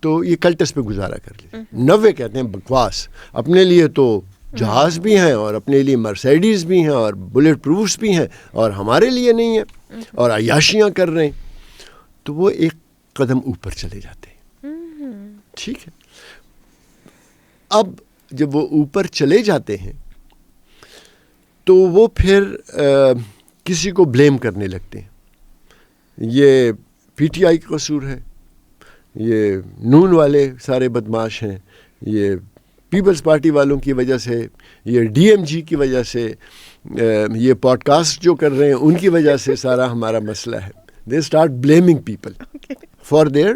تو یہ کلٹس پہ گزارا کر لیتے. 90 کہتے ہیں بکواس, اپنے لیے تو جہاز بھی ہیں اور اپنے لیے مرسیڈیز بھی ہیں اور بلیٹ پروفس بھی ہیں اور ہمارے لیے نہیں ہے. اور عیاشیاں کر رہے ہیں تو وہ ایک قدم اوپر چلے جاتے ہیں. ٹھیک ہے. اب جب وہ اوپر چلے جاتے ہیں تو وہ پھر کسی کو بلیم کرنے لگتے ہیں. یہ پی ٹی آئی کا قصور ہے, یہ نون والے سارے بدماش ہیں, یہ پیپلز پارٹی والوں کی وجہ سے, یہ ڈی ایم جی کی وجہ سے, یہ پوڈ کاسٹ جو کر رہے ہیں ان کی وجہ سے سارا ہمارا مسئلہ ہے. They start blaming people for their.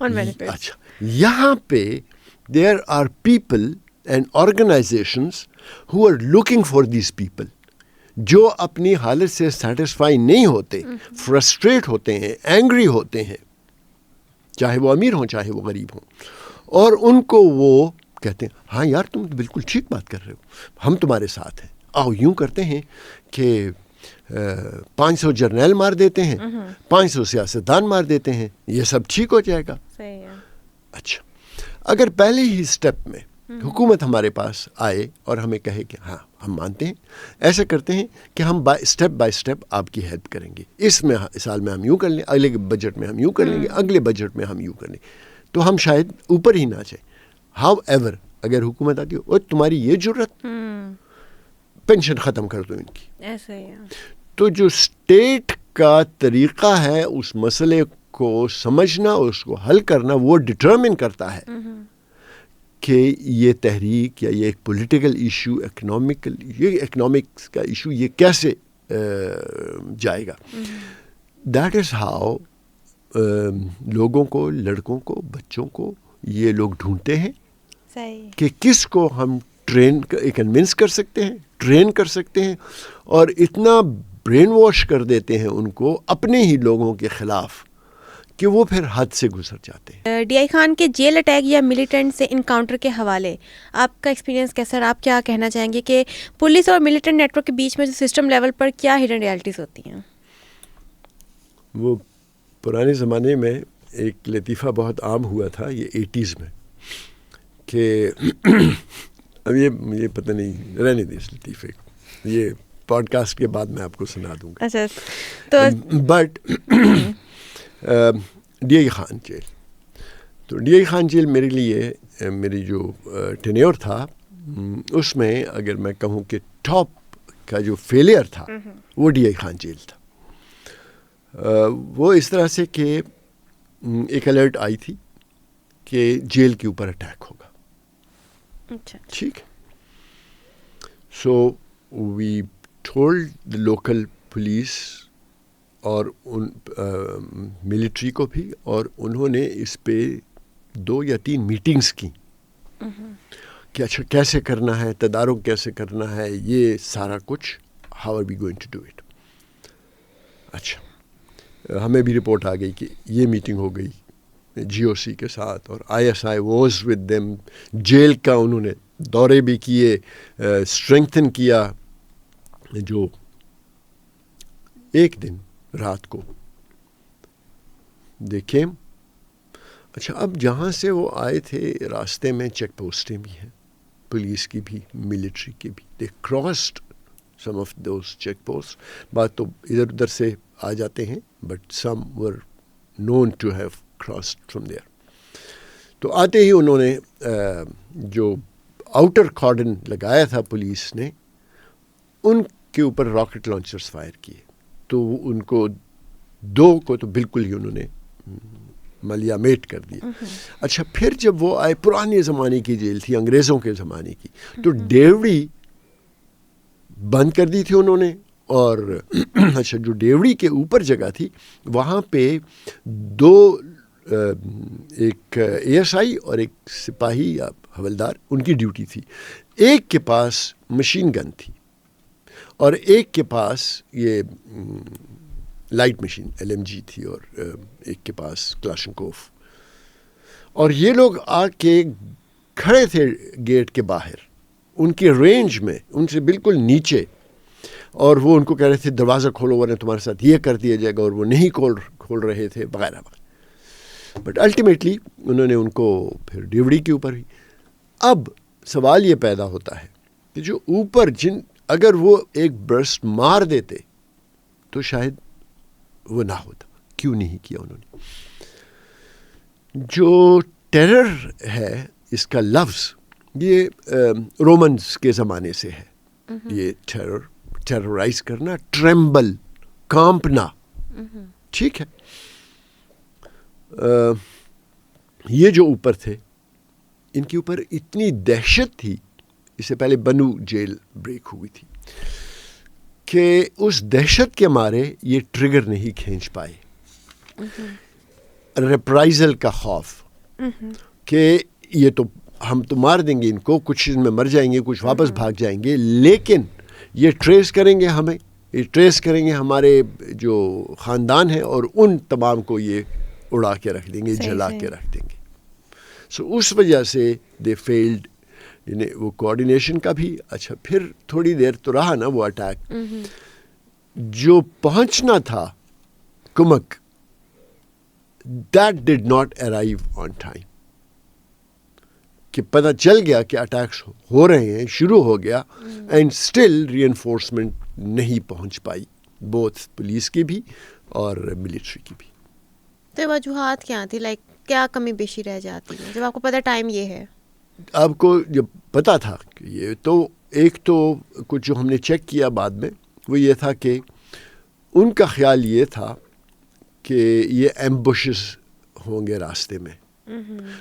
اچھا, یہاں پہ there are people and organizations who are looking for these people, جو اپنی حالت سے سیٹسفائی نہیں ہوتے, فرسٹریٹ ہوتے ہیں, اینگری ہوتے ہیں, چاہے وہ امیر ہوں چاہے وہ غریب ہوں, اور ان کو وہ کہتے ہیں ہاں یار تم بالکل ٹھیک بات کر رہے ہو, ہم تمہارے ساتھ ہیں. آؤ یوں کرتے ہیں کہ 500 جرنیل مار دیتے ہیں, 500 سیاستدان مار دیتے ہیں, یہ سب ٹھیک ہو جائے گا. اچھا, اگر پہلے ہی سٹیپ میں حکومت ہمارے پاس آئے اور ہمیں کہے کہ ہاں ہم مانتے ہیں, ایسا کرتے ہیں کہ ہم اسٹیپ بائی اسٹیپ آپ کی ہیلپ کریں گے, اس سال میں ہم یوں کر لیں, اگلے بجٹ میں ہم یوں کر لیں گے, اگلے بجٹ میں ہم یوں کر لیں, تو ہم شاید اوپر ہی نہ جائیں. ہاؤ ایور اگر حکومت آتی ہو تمہاری یہ جرت, پینشن ختم کر دو ان کی. ایسا ہی ہے. تو جو اسٹیٹ کا طریقہ ہے اس مسئلے کو سمجھنا, اس کو حل کرنا, وہ ڈٹرمن کرتا ہے کہ یہ تحریک یا یہ ایک پولیٹیکل ایشو, اکنامکس کا ایشو یہ کیسے جائے گا. دیٹ از ہاؤ لوگوں کو, لڑکوں کو, بچوں کو یہ لوگ ڈھونڈتے ہیں کہ کس کو ہم کنونس کر سکتے ہیں, ٹرین کر سکتے ہیں, اور اتنا برین واش کر دیتے ہیں ان کو اپنے ہی لوگوں کے خلاف کہ وہ پھر حد سے گزر جاتے ہیں. ڈی آئی خان کے جیل اٹیک یا ملیٹنٹ سے انکاؤنٹر کے حوالے آپ کا ایکسپیرینس کیسا رہا؟ آپ کیا کہنا چاہیں گے کہ پولیس اور ملیٹنٹ نیٹ ورک کے بیچ میں جو سسٹم لیول پر کیا ہڈن ریالٹیز ہوتی ہیں؟ وہ پرانے زمانے میں ایک لطیفہ بہت عام ہوا تھا, یہ 80s میں, کہ اب یہ پتہ نہیں, رہنے دیں اس لطیفے کو, یہ پوڈ کاسٹ کے بعد میں آپ کو سنا دوں گا. اچھا, تو but D I Khan jail, تو ڈی آئی خان جیل میرے لیے, میری جو ٹینیور تھا اس میں اگر میں کہوں کہ ٹاپ کا جو فیلئر تھا وہ ڈی آئی خان جیل تھا. وہ اس طرح سے کہ ایک الرٹ آئی تھی کہ جیل کے اوپر اٹیک ہوگا. ٹھیک, so we told the local police اور ان ملٹری کو بھی, اور انہوں نے اس پہ 2 یا 3 میٹنگز کی کہ اچھا کیسے کرنا ہے, تدارک کیسے کرنا ہے, یہ سارا کچھ, how are we going to do it. اچھا, ہمیں بھی رپورٹ آ گئی کہ یہ میٹنگ ہو گئی جی او سی کے ساتھ, اور I S I was with them. Jail کا انہوں نے دورے بھی کیے, اسٹرینگتھن کیا. جو ایک دن رات کو دیکھیں, اچھا اب جہاں سے وہ آئے تھے راستے میں چیک پوسٹیں بھی ہیں, پولیس کی بھی, ملٹری کی بھی. They crossed some of those check post. بات تو ادھر ادھر سے آ جاتے ہیں, but some were known to have crossed from there. تو آتے ہی انہوں نے جو آؤٹر کارڈن لگایا تھا پولیس نے, ان کے اوپر راکٹ لانچرز فائر کیے. تو ان کو 2 کو تو بالکل ہی انہوں نے ملیامیٹ کر دیا. اچھا, پھر جب وہ آئے, پرانے زمانے کی جیل تھی, انگریزوں کے زمانے کی, تو ڈیوڑی بند کر دی تھی انہوں نے. اور اچھا, جو ڈیوڑی کے اوپر جگہ تھی وہاں پہ 2 ایک اے ایس آئی اور ایک سپاہی یا حوالدار, ان کی ڈیوٹی تھی. ایک کے پاس مشین گن تھی اور ایک کے پاس یہ لائٹ مشین LMG تھی, اور ایک کے پاس کلاشنکوف. اور یہ لوگ آ کے کھڑے تھے گیٹ کے باہر, ان کے رینج میں, ان سے بالکل نیچے, اور وہ ان کو کہہ رہے تھے دروازہ کھولو ورنہ تمہارے ساتھ یہ کر دیا جائے گا, اور وہ نہیں کھول رہے تھے وغیرہ وغیرہ. بٹ الٹیمیٹلی انہوں نے ان کو پھر ڈیوڑی کے اوپر ہی. اب سوال یہ پیدا ہوتا ہے کہ جو اوپر اگر وہ ایک برسٹ مار دیتے تو شاید وہ نہ ہوتا. کیوں نہیں کیا انہوں نے؟ جو ٹیرر ہے اس کا لفظ یہ رومنز کے زمانے سے ہے. یہ ٹیررائز کرنا، ٹریمبل، کانپنا. ٹھیک ہے. یہ جو اوپر تھے ان کے اوپر اتنی دہشت تھی، اس سے پہلے بنو جیل بریک ہوئی تھی، کہ اس دہشت کے مارے یہ ٹریگر نہیں کھینچ پائے. ریپرائزل کا خوف کہ یہ تو ہم تو مار دیں گے ان کو، کچھ میں مر جائیں گے، کچھ واپس بھاگ جائیں گے، لیکن یہ ٹریس کریں گے ہمیں، یہ ٹریس کریں گے ہمارے جو خاندان ہے، اور ان تمام کو یہ اڑا کے رکھ دیں گے، جلا کے رکھ دیں گے. سو اس وجہ سے دے فیلڈ. یعنی وہ کوآرڈینیشن کا بھی. اچھا پھر تھوڑی دیر تو رہا نا وہ اٹیک. جو پہنچنا تھا کمک، that did not arrive on time. کہ پتہ چل گیا کہ اٹیکس ہو رہے ہیں، شروع ہو گیا، اینڈ اسٹل ری انفورسمنٹ نہیں پہنچ پائی، بوتھ پولیس کی بھی اور ملٹری کی بھی. تو وجوہات کیا تھی؟ لائک کیا کمی بیشی رہ جاتی ہے جب آپ کو پتہ ٹائم یہ ہے؟ آپ کو جب پتہ تھا کہ یہ تو ایک تو کچھ جو ہم نے چیک کیا بعد میں وہ یہ تھا کہ ان کا خیال یہ تھا کہ یہ ایمبوشز ہوں گے راستے میں.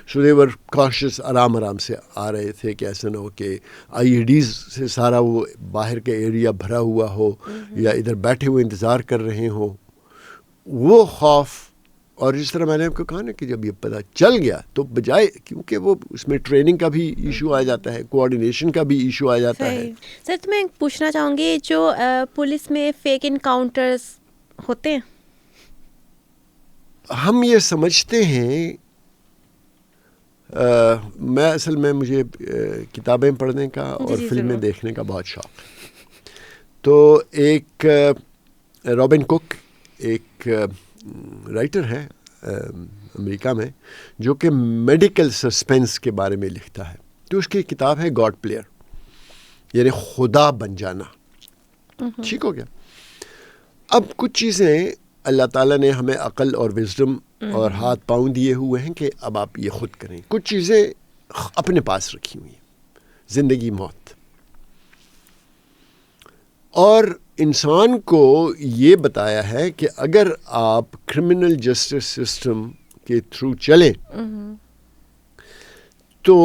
سو دے ور کاشیس، آرام سے آ رہے تھے کہ ایسا نہ ہو کہ آئی ای ڈیز سے سارا وہ باہر کا ایریا بھرا ہوا ہو، یا ادھر بیٹھے ہوئے انتظار کر رہے ہوں. وہ خوف. اور جس طرح میں نے آپ کو کہا نا کہ جب یہ پتہ چل گیا تو بجائے، کیونکہ وہ اس میں ٹریننگ کا بھی ایشو آ جاتا ہے، کوآرڈینیشن کا بھی ایشو آ جاتا ہے. سر تو میں پوچھنا چاہوں گی، جو پولیس میں فیک انکاؤنٹرز ہوتے ہیں، ہم یہ سمجھتے ہیں، میں اصل میں مجھے کتابیں پڑھنے کا اور فلمیں دیکھنے کا بہت شوق ہے. تو ایک رابن کوک ایک رائٹر ہے امریکہ میں، جو کہ میڈیکل سسپینس کے بارے میں لکھتا ہے. تو اس کی کتاب ہے گاڈ پلیئر، یعنی خدا بن جانا. ٹھیک ہو گیا. اب کچھ چیزیں اللہ تعالیٰ نے ہمیں عقل اور وزڈم اور ہاتھ پاؤں دیے ہوئے ہیں کہ اب آپ یہ خود کریں. کچھ چیزیں اپنے پاس رکھی ہوئی ہیں، زندگی موت. اور انسان کو یہ بتایا ہے کہ اگر آپ کرمنل جسٹس سسٹم کے تھرو چلیں تو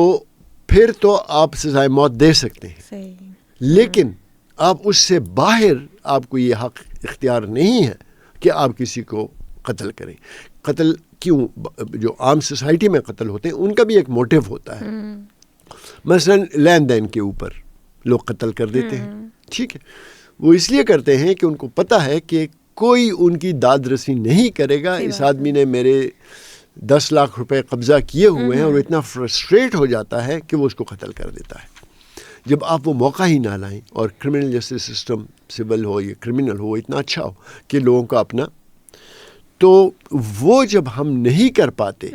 پھر تو آپ سزائے موت دے سکتے ہیں. لیکن آپ اس سے باہر آپ کو یہ حق اختیار نہیں ہے کہ آپ کسی کو قتل کریں. قتل کیوں؟ جو عام سوسائٹی میں قتل ہوتے ہیں ان کا بھی ایک موٹیو ہوتا ہے. مثلا لین دین کے اوپر لوگ قتل کر دیتے ہیں. ٹھیک ہے. وہ اس لیے کرتے ہیں کہ ان کو پتہ ہے کہ کوئی ان کی داد رسی نہیں کرے گا. اس آدمی نے میرے 10 لاکھ روپے قبضہ کیے ہوئے ہیں، اور اتنا فرسٹریٹ ہو جاتا ہے کہ وہ اس کو قتل کر دیتا ہے. جب آپ وہ موقع ہی نہ لائیں، اور کرمنل جسٹس سسٹم سول ہو یا کرمنل ہو اتنا اچھا ہو کہ لوگوں کا اپنا، تو وہ جب ہم نہیں کر پاتے،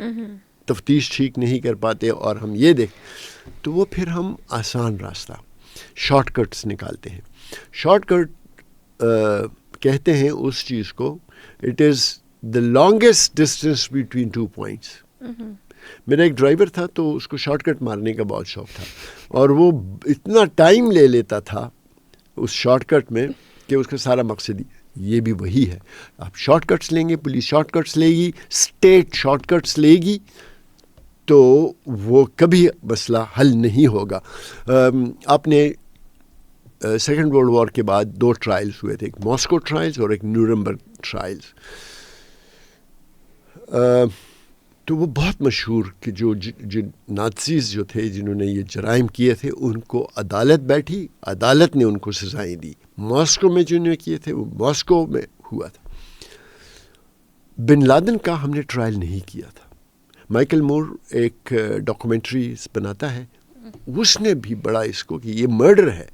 تفتیش ٹھیک نہیں کر پاتے، اور ہم یہ تو وہ پھر ہم آسان راستہ، شارٹ کٹس نکالتے ہیں. شارٹ کٹ کہتے ہیں اس چیز کو، it is the longest distance between 2 points. میرا ایک ڈرائیور تھا تو اس کو شارٹ کٹ مارنے کا بہت شوق تھا، اور وہ اتنا ٹائم لے لیتا تھا اس شارٹ کٹ میں کہ اس کا سارا مقصد یہ بھی وہی ہے. آپ شارٹ کٹس لیں گے، پولیس شارٹ کٹس لے گی، اسٹیٹ شارٹ کٹس لے گی، تو وہ کبھی مسئلہ حل نہیں ہوگا. آپ نے سیکنڈ ورلڈ وار کے بعد 2 ٹرائلز ہوئے تھے، ایک ماسکو ٹرائلز اور ایک نیورمبرگ ٹرائلز. تو وہ بہت مشہور کہ جو نازیز جو تھے جنہوں نے یہ جرائم کیے تھے ان کو عدالت بیٹھی، عدالت نے ان کو سزائیں دی. ماسکو میں جنہوں نے کیے تھے وہ ماسکو میں ہوا تھا. بن لادن کا ہم نے ٹرائل نہیں کیا تھا. مائیکل مور ایک ڈاکومنٹریز بناتا ہے، اس نے بھی بڑا اس کو کہ یہ مرڈر ہے.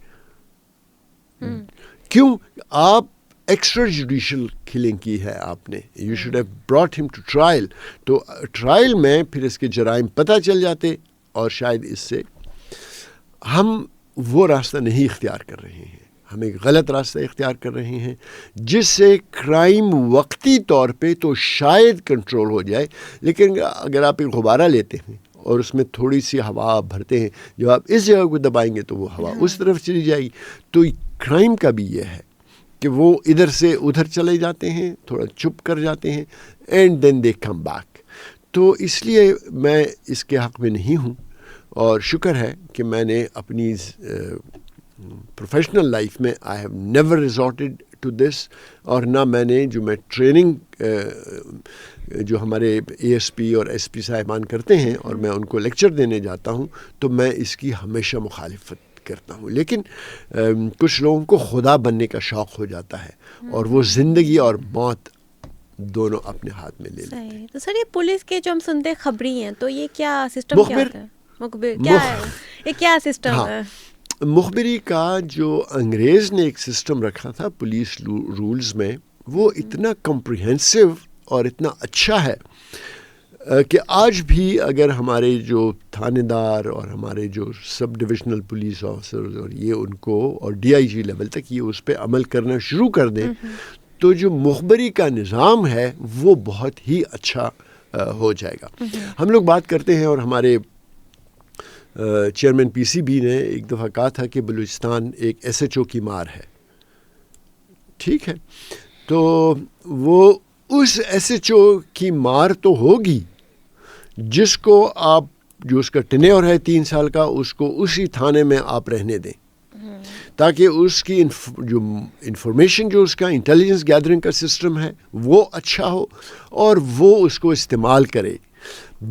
کیوں؟ آپ ایکسٹرا جوڈیشل کلنگ کی ہے آپ نے. یو شوڈ ہیو براٹ ہم ٹو ٹرائل. تو ٹرائل میں پھر اس کے جرائم پتہ چل جاتے، اور شاید اس سے ہم وہ راستہ نہیں اختیار کر رہے ہیں ہم ایک غلط راستہ اختیار کر رہے ہیں جس سے کرائم وقتی طور پہ تو شاید کنٹرول ہو جائے، لیکن اگر آپ ایک غبارہ لیتے ہیں اور اس میں تھوڑی سی ہوا بھرتے ہیں، جب آپ اس جگہ کو دبائیں گے تو وہ ہوا اس طرف چلی جائے گی. تو کرائم کا بھی یہ ہے کہ وہ ادھر سے ادھر چلے جاتے ہیں، تھوڑا چپ کر جاتے ہیں، and then they come back. تو اس لیے میں اس کے حق میں نہیں ہوں، اور شکر ہے کہ میں نے اپنی پروفیشنل لائف میں I have never resorted to this, اور نہ میں نے جو میں ٹریننگ جو ہمارے اے ایس پی اور ایس پی صاحبان کرتے ہیں اور میں ان کو لیکچر دینے جاتا ہوں تو میں اس کی ہمیشہ مخالفت کرتا ہوں. لیکن کچھ لوگوں کو خدا بننے کا شوق ہو جاتا ہے اور وہ زندگی اور موت دونوں اپنے ہاتھ میں لے لیتے ہیں. تو سر یہ پولیس کے جو ہم سنتے ہیں خبری ہیں، تو یہ کیا سسٹم کیا ہوتا ہے؟ مخبر کیا ہے؟ یہ کیا سسٹم ہے؟ مخبری کا جو انگریز نے ایک سسٹم رکھا تھا پولیس رولز میں، وہ اتنا کمپریہنسو اور اتنا اچھا ہے کہ آج بھی اگر ہمارے جو تھانے دار اور ہمارے جو سب ڈویژنل پولیس آفیسرز اور یہ ان کو اور ڈی آئی جی لیول تک یہ اس پہ عمل کرنا شروع کر دیں تو جو مخبری کا نظام ہے وہ بہت ہی اچھا ہو جائے گا. ہم لوگ بات کرتے ہیں اور ہمارے چیئرمین پی سی بی نے ایک دفعہ کہا تھا کہ بلوچستان ایک ایس ایچ او کی مار ہے. ٹھیک ہے، تو وہ اس ایس ایچ او کی مار تو ہوگی جس کو آپ جو اس کا ٹینیور ہے 3 سال کا، اس کو اسی تھانے میں آپ رہنے دیں تاکہ اس کی جو انفارمیشن جو اس کا انٹیلیجنس گیدرنگ کا سسٹم ہے وہ اچھا ہو اور وہ اس کو استعمال کرے.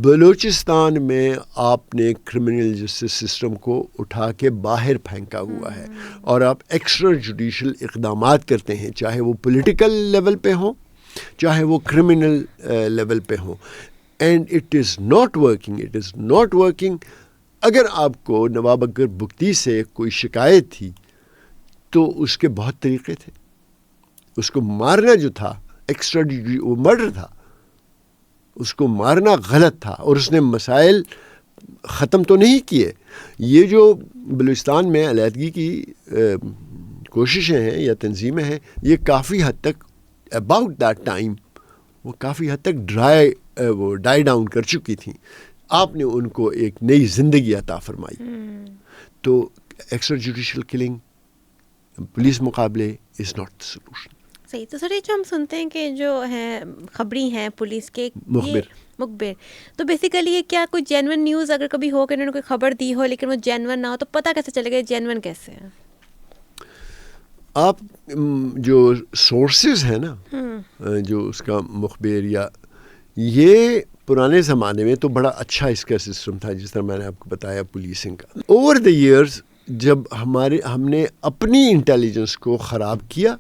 بلوچستان میں آپ نے کرمنل جسٹس سسٹم کو اٹھا کے باہر پھینکا ہوا ہے اور آپ ایکسٹرا جوڈیشل اقدامات کرتے ہیں، چاہے وہ پولیٹیکل لیول پہ ہوں چاہے وہ کرمنل لیول پہ ہوں، and it is not working. اگر آپ کو نواب اکبر بگٹی سے کوئی شکایت تھی تو اس کے بہت طریقے تھے. اس کو مارنا جو تھا ایکسٹرا وہ مرڈر تھا، اس کو مارنا غلط تھا اور اس نے مسائل ختم تو نہیں کیے. یہ جو بلوچستان میں علیحدگی کی کوششیں ہیں یا تنظیمیں ہیں، یہ کافی حد تک اباؤٹ دیٹ ٹائم وہ کافی حد تک ڈائی ڈاؤن کر چکی تھیں. آپ نے ان کو ایک نئی زندگی عطا فرمائی. تو ایکسٹرا جوڈیشل کلنگ پولیس مقابلے از ناٹ دا سولوشن. صحیح. تو سر یہ جو ہم سنتے ہیں کہ جو ہیں خبری ہیں پولیس کے مخبر، تو بیسیکلی یہ کیا کوئی جینون نیوز اگر کبھی ہو کہ انہوں نے کوئی خبر دی ہو لیکن وہ جینون نہ ہو تو پتہ کیسے چلے گا جینون کیسے ہے؟ آپ جو سورسز ہیں نا جو اس کا مخبر یا یہ پرانے زمانے میں تو بڑا اچھا اس کا سسٹم تھا، جس طرح میں نے آپ کو بتایا پولیسنگ کا. اوور دا ایئرز جب ہم نے اپنی انٹیلیجنس کو خراب کیا،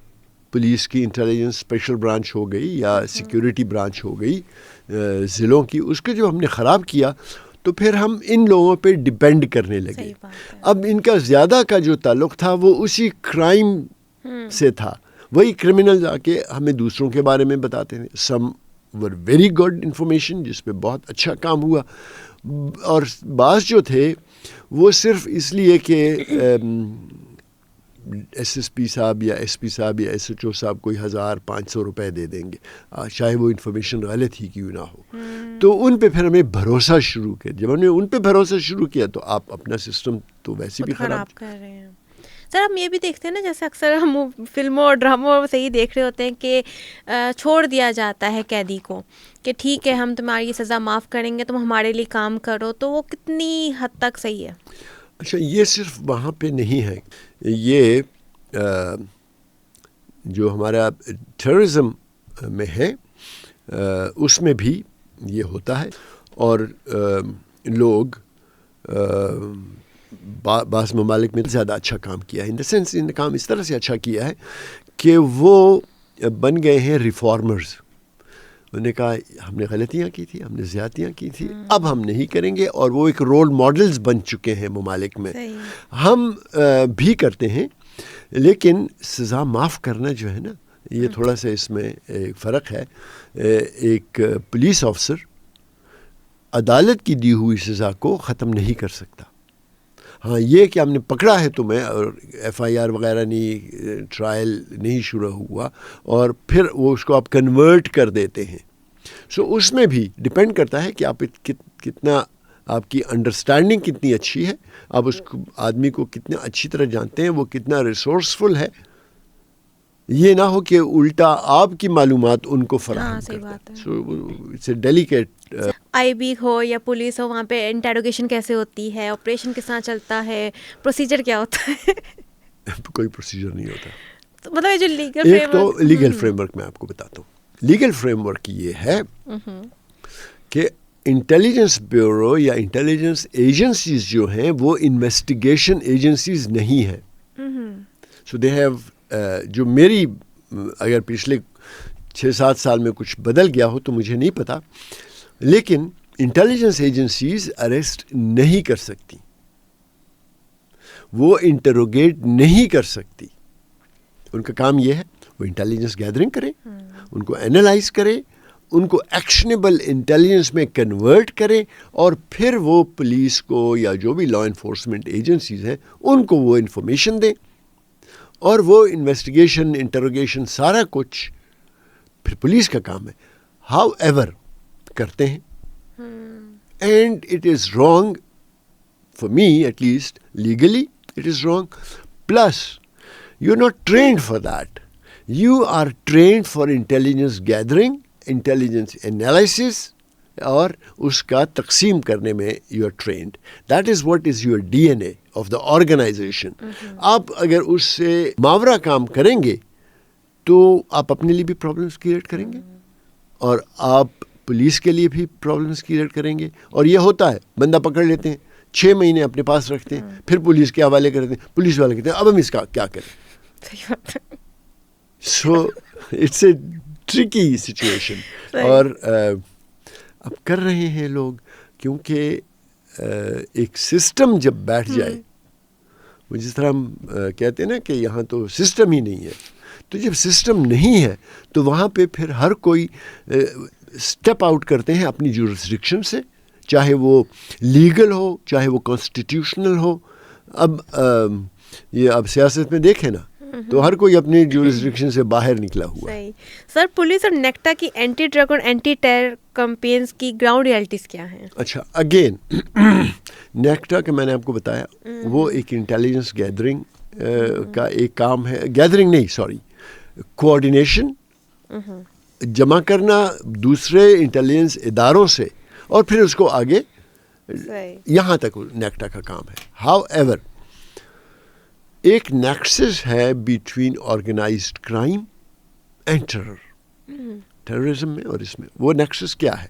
پولیس کی انٹیلیجنس اسپیشل برانچ ہو گئی یا سیکیورٹی برانچ ہو گئی ضلعوں کی، اس کو جو ہم نے خراب کیا تو پھر ہم ان لوگوں پہ ڈیپینڈ کرنے لگے. اب ان کا زیادہ کا جو تعلق تھا وہ اسی کرائم سے تھا. وہی کرمنل آ کے ہمیں دوسروں کے بارے میں بتاتے تھے. سم ور ویری گڈ انفارمیشن جس پہ بہت اچھا کام ہوا، اور بعض جو تھے وہ صرف اس لیے کہ ایس ایس پی صاحب یا ایس پی صاحب یا ایس ایچ او صاحب کوئی 1,500 روپے دے دیں گے، چاہے وہ انفارمیشن غلط ہی کیوں نہ ہو. تو ان پہ پھر ہمیں بھروسہ شروع کیا. جب ہم نے ان پہ بھروسہ شروع کیا تو آپ اپنا سسٹم تو ویسے بھی خراب کر رہے ہیں. سر ہم یہ بھی دیکھتے ہیں نا، جیسے اکثر ہم فلموں اور ڈراموں سے ہی دیکھ رہے ہوتے ہیں کہ چھوڑ دیا جاتا ہے قیدی کو کہ ٹھیک ہے ہم تمہاری سزا معاف کریں گے، تم ہمارے لیے کام کرو. تو وہ کتنی حد تک صحیح ہے؟ اچھا، یہ صرف وہاں پہ نہیں ہے، یہ جو ہمارا ٹیررزم میں ہے اس میں بھی یہ ہوتا ہے. اور لوگ بعض ممالک میں زیادہ اچھا کام کیا ہے، ان دا سینس ان کام اس طرح سے اچھا کیا ہے کہ وہ بن گئے ہیں ریفارمرز. انہوں نے کہا ہم نے غلطیاں کی تھی، ہم نے زیادتیاں کی تھی، اب ہم نہیں کریں گے، اور وہ ایک رول ماڈلز بن چکے ہیں ممالک میں. ہم بھی کرتے ہیں، لیکن سزا معاف کرنا جو ہے نا، یہ تھوڑا سا اس میں ایک فرق ہے. ایک پولیس آفسر عدالت کی دی ہوئی سزا کو ختم نہیں کر سکتا. ہاں یہ کہ ہم نے پکڑا ہے تمہیں اور ایف آئی آر وغیرہ نہیں, ٹرائل نہیں شروع ہوا, اور پھر وہ اس کو آپ کنورٹ کر دیتے ہیں. سو اس میں بھی ڈپینڈ کرتا ہے کہ آپ کتنا, آپ کی انڈرسٹینڈنگ کتنی اچھی ہے, آپ اس آدمی کو کتنا اچھی طرح جانتے ہیں, وہ کتنا ریسورسفل ہے. یہ نہ ہو کہ الٹا آپ کی معلومات ان کو فراہم کرتا ہے. So it's a delicate. I B ہو یا پولیس ہو, وہاں پہ انٹروگیشن کیسے ہوتی ہے, آپریشن کس طرح چلتا ہے, پروسیجر کیا ہوتا ہے؟ کوئی پروسیجر نہیں ہوتا. تو مطلب یہ جو لیگل ایک تو لیگل فریم ورک میں آپ کو بتاتا ہوں. لیگل فریم ورک یہ ہے کہ انٹیلیجنس بیورو یا انٹیلیجنس ایجنسیز جو ہیں وہ انویسٹیگیشن ایجنسیز نہیں ہیں. سو دے ہیو, جو میری اگر پچھلے 6-7 سال میں کچھ بدل گیا ہو تو مجھے نہیں پتا, لیکن انٹیلیجنس ایجنسیز اریسٹ نہیں کر سکتی, وہ انٹروگیٹ نہیں کر سکتی. ان کا کام یہ ہے وہ انٹیلیجنس گیدرنگ کرے, ان کو اینالائز کرے, ان کو ایکشنیبل انٹیلیجنس میں کنورٹ کرے, اور پھر وہ پولیس کو یا جو بھی لا انفورسمنٹ ایجنسیز ہیں ان کو وہ انفارمیشن دیں, اور وہ انویسٹیگیشن, انٹروگیشن, سارا کچھ پھر پولیس کا کام ہے. ہاؤ ایور کرتے ہیں, and it is wrong for me at least, legally it is wrong. Plus you are not trained for that, you are trained for intelligence gathering, intelligence analysis, اور اس کا تقسیم کرنے میں you are trained. That is what is your D N A of the organization. آپ اگر اس سے ماورا کام کریں گے تو آپ اپنے لیے بھی پرابلمس کریٹ کریں گے, اور آپ پولیس کے لیے بھی پرابلمس کریٹ کریں گے. اور یہ ہوتا ہے, بندہ پکڑ لیتے ہیں, 6 مہینے اپنے پاس رکھتے ہیں, پھر پولیس کے حوالے کرتے ہیں, پولیس والے کہتے ہیں اب ہم اس کا کیا کریں. So it's a tricky situation. اور اب کر رہے ہیں لوگ, کیونکہ ایک سسٹم جب بیٹھ جائے, وہ جس طرح ہم کہتے ہیں نا کہ یہاں تو سسٹم ہی نہیں ہے, تو جب سسٹم نہیں ہے تو وہاں پہ پھر ہر کوئی اسٹیپ آؤٹ کرتے ہیں اپنی جورسڈکشن سے, چاہے وہ لیگل ہو, چاہے وہ کانسٹیٹیوشنل ہو. اب یہ اب سیاست میں دیکھیں نا تو ہر کوئی اپنی جورسڈکشن سے باہر نکلا ہوا ہے. سر, پولیس اور نیکٹا کی اینٹی ڈرگ اور اینٹی ٹیرر کمپینز کی گراؤنڈ ریالٹیز کیا ہیں؟ اچھا, اگین نیکٹا کہ میں نے آپ کو بتایا وہ ایک انٹیلیجنس گیدرنگ کا ایک کام ہے. گیدرنگ نہیں, سوری, کوآرڈینیشن, جمع کرنا دوسرے انٹیلیجنس اداروں سے, اور پھر اس کو آگے یہاں تک نیکٹا کا کام ہے. ہاؤ ایور ایک نیکسس ہے between organized crime and terror, terrorism میں اور اس میں. وہ نیکسس کیا ہے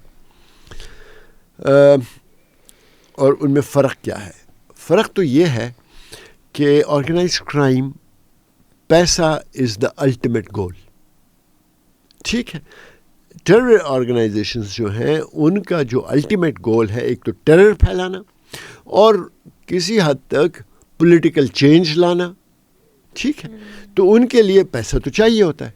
اور ان میں فرق کیا ہے؟ فرق تو یہ ہے کہ آرگنائزڈ کرائم, پیسہ از دا الٹیمیٹ گول, ٹھیک ہے. ٹیرر آرگنائزیشنز جو ہیں ان کا جو الٹیمیٹ گول ہے ایک تو ٹیرر پھیلانا اور کسی حد تک پولیٹیکل چینج لانا, ٹھیک ہے. تو ان کے لیے پیسہ تو چاہیے ہوتا ہے,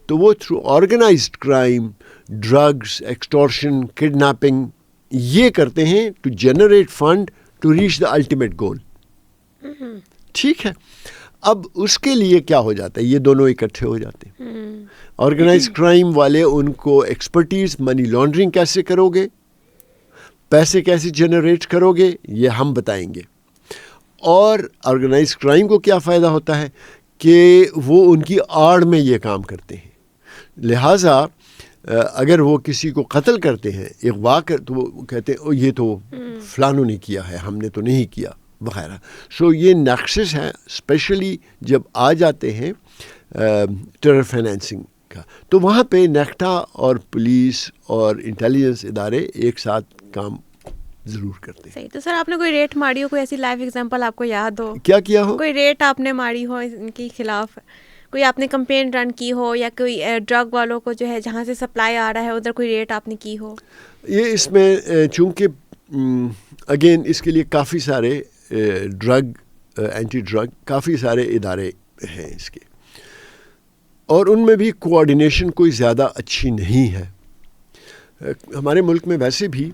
تو وہ through organised crime, drugs, extortion, kidnapping یہ کرتے ہیں to generate fund to reach the ultimate goal, ٹھیک ہے. اب اس کے لیے کیا ہو جاتا ہے, یہ دونوں اکٹھے ہو جاتے ہیں. آرگنائزڈ کرائم والے ان کو ایکسپرٹیز, منی لانڈرنگ کیسے کرو گے, پیسے کیسے جنریٹ کرو گے, یہ ہم بتائیں گے. اور آرگنائزڈ کرائم کو کیا فائدہ ہوتا ہے کہ وہ ان کی آڑ میں یہ کام کرتے ہیں. لہٰذا اگر وہ کسی کو قتل کرتے ہیں, اغوا کر, تو وہ کہتے ہیں یہ تو فلانوں نے کیا ہے, ہم نے تو نہیں کیا وغیرہ. سو یہ نیکسس ہے, اسپیشلی جب آ جاتے ہیں ٹیرر فائنینسنگ کا, تو وہاں پہ نیکٹا اور پولیس اور انٹیلیجنس ادارے ایک ساتھ کام ضرور کرتے ہیں. صحیح. تو سر آپ نے کوئی ریٹ ماری ہو, کوئی ایسی لائیو ایگزامپل آپ کو یاد ہو؟ کیا کیا ہو؟ کوئی ریٹ آپ نے ماری ہو ان کے خلاف, کوئی آپ نے کمپین رن کی ہو, یا کوئی ڈرگ والوں کو جو ہے جہاں سے سپلائی آ رہا ہے ادھر کوئی ریٹ آپ نے کی ہو؟ یہ اس میں چونکہ اگین اس کے لیے کافی سارے ڈرگ, اینٹی ڈرگ کافی سارے ادارے ہیں اس کے, اور ان میں بھی کوآرڈینیشن کوئی زیادہ اچھی نہیں ہے. ہمارے ملک میں ویسے بھی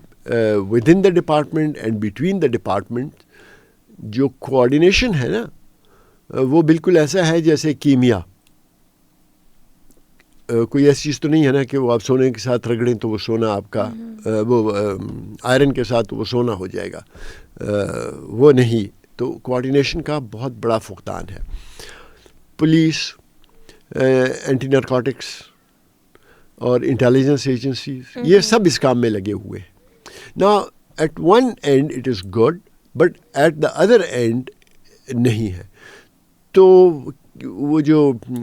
with in the department and between the department جو کوآرڈینیشن ہے نا وہ بالکل ایسا ہے جیسے کیمیا. کوئی ایسی چیز تو نہیں ہے نا کہ وہ آپ سونے کے ساتھ رگڑیں تو وہ سونا آپ کا وہ آئرن کے ساتھ وہ سونا ہو جائے گا, وہ نہیں. تو کوآرڈینیشن کا بہت بڑا فقدان ہے. پولیس, اینٹی نارکوٹکس اور انٹیلیجنس ایجنسیز یہ سب اس کام میں لگے ہوئے ہیں. نا at one end it is good but at the other end نہیں ہے. تو وہ جو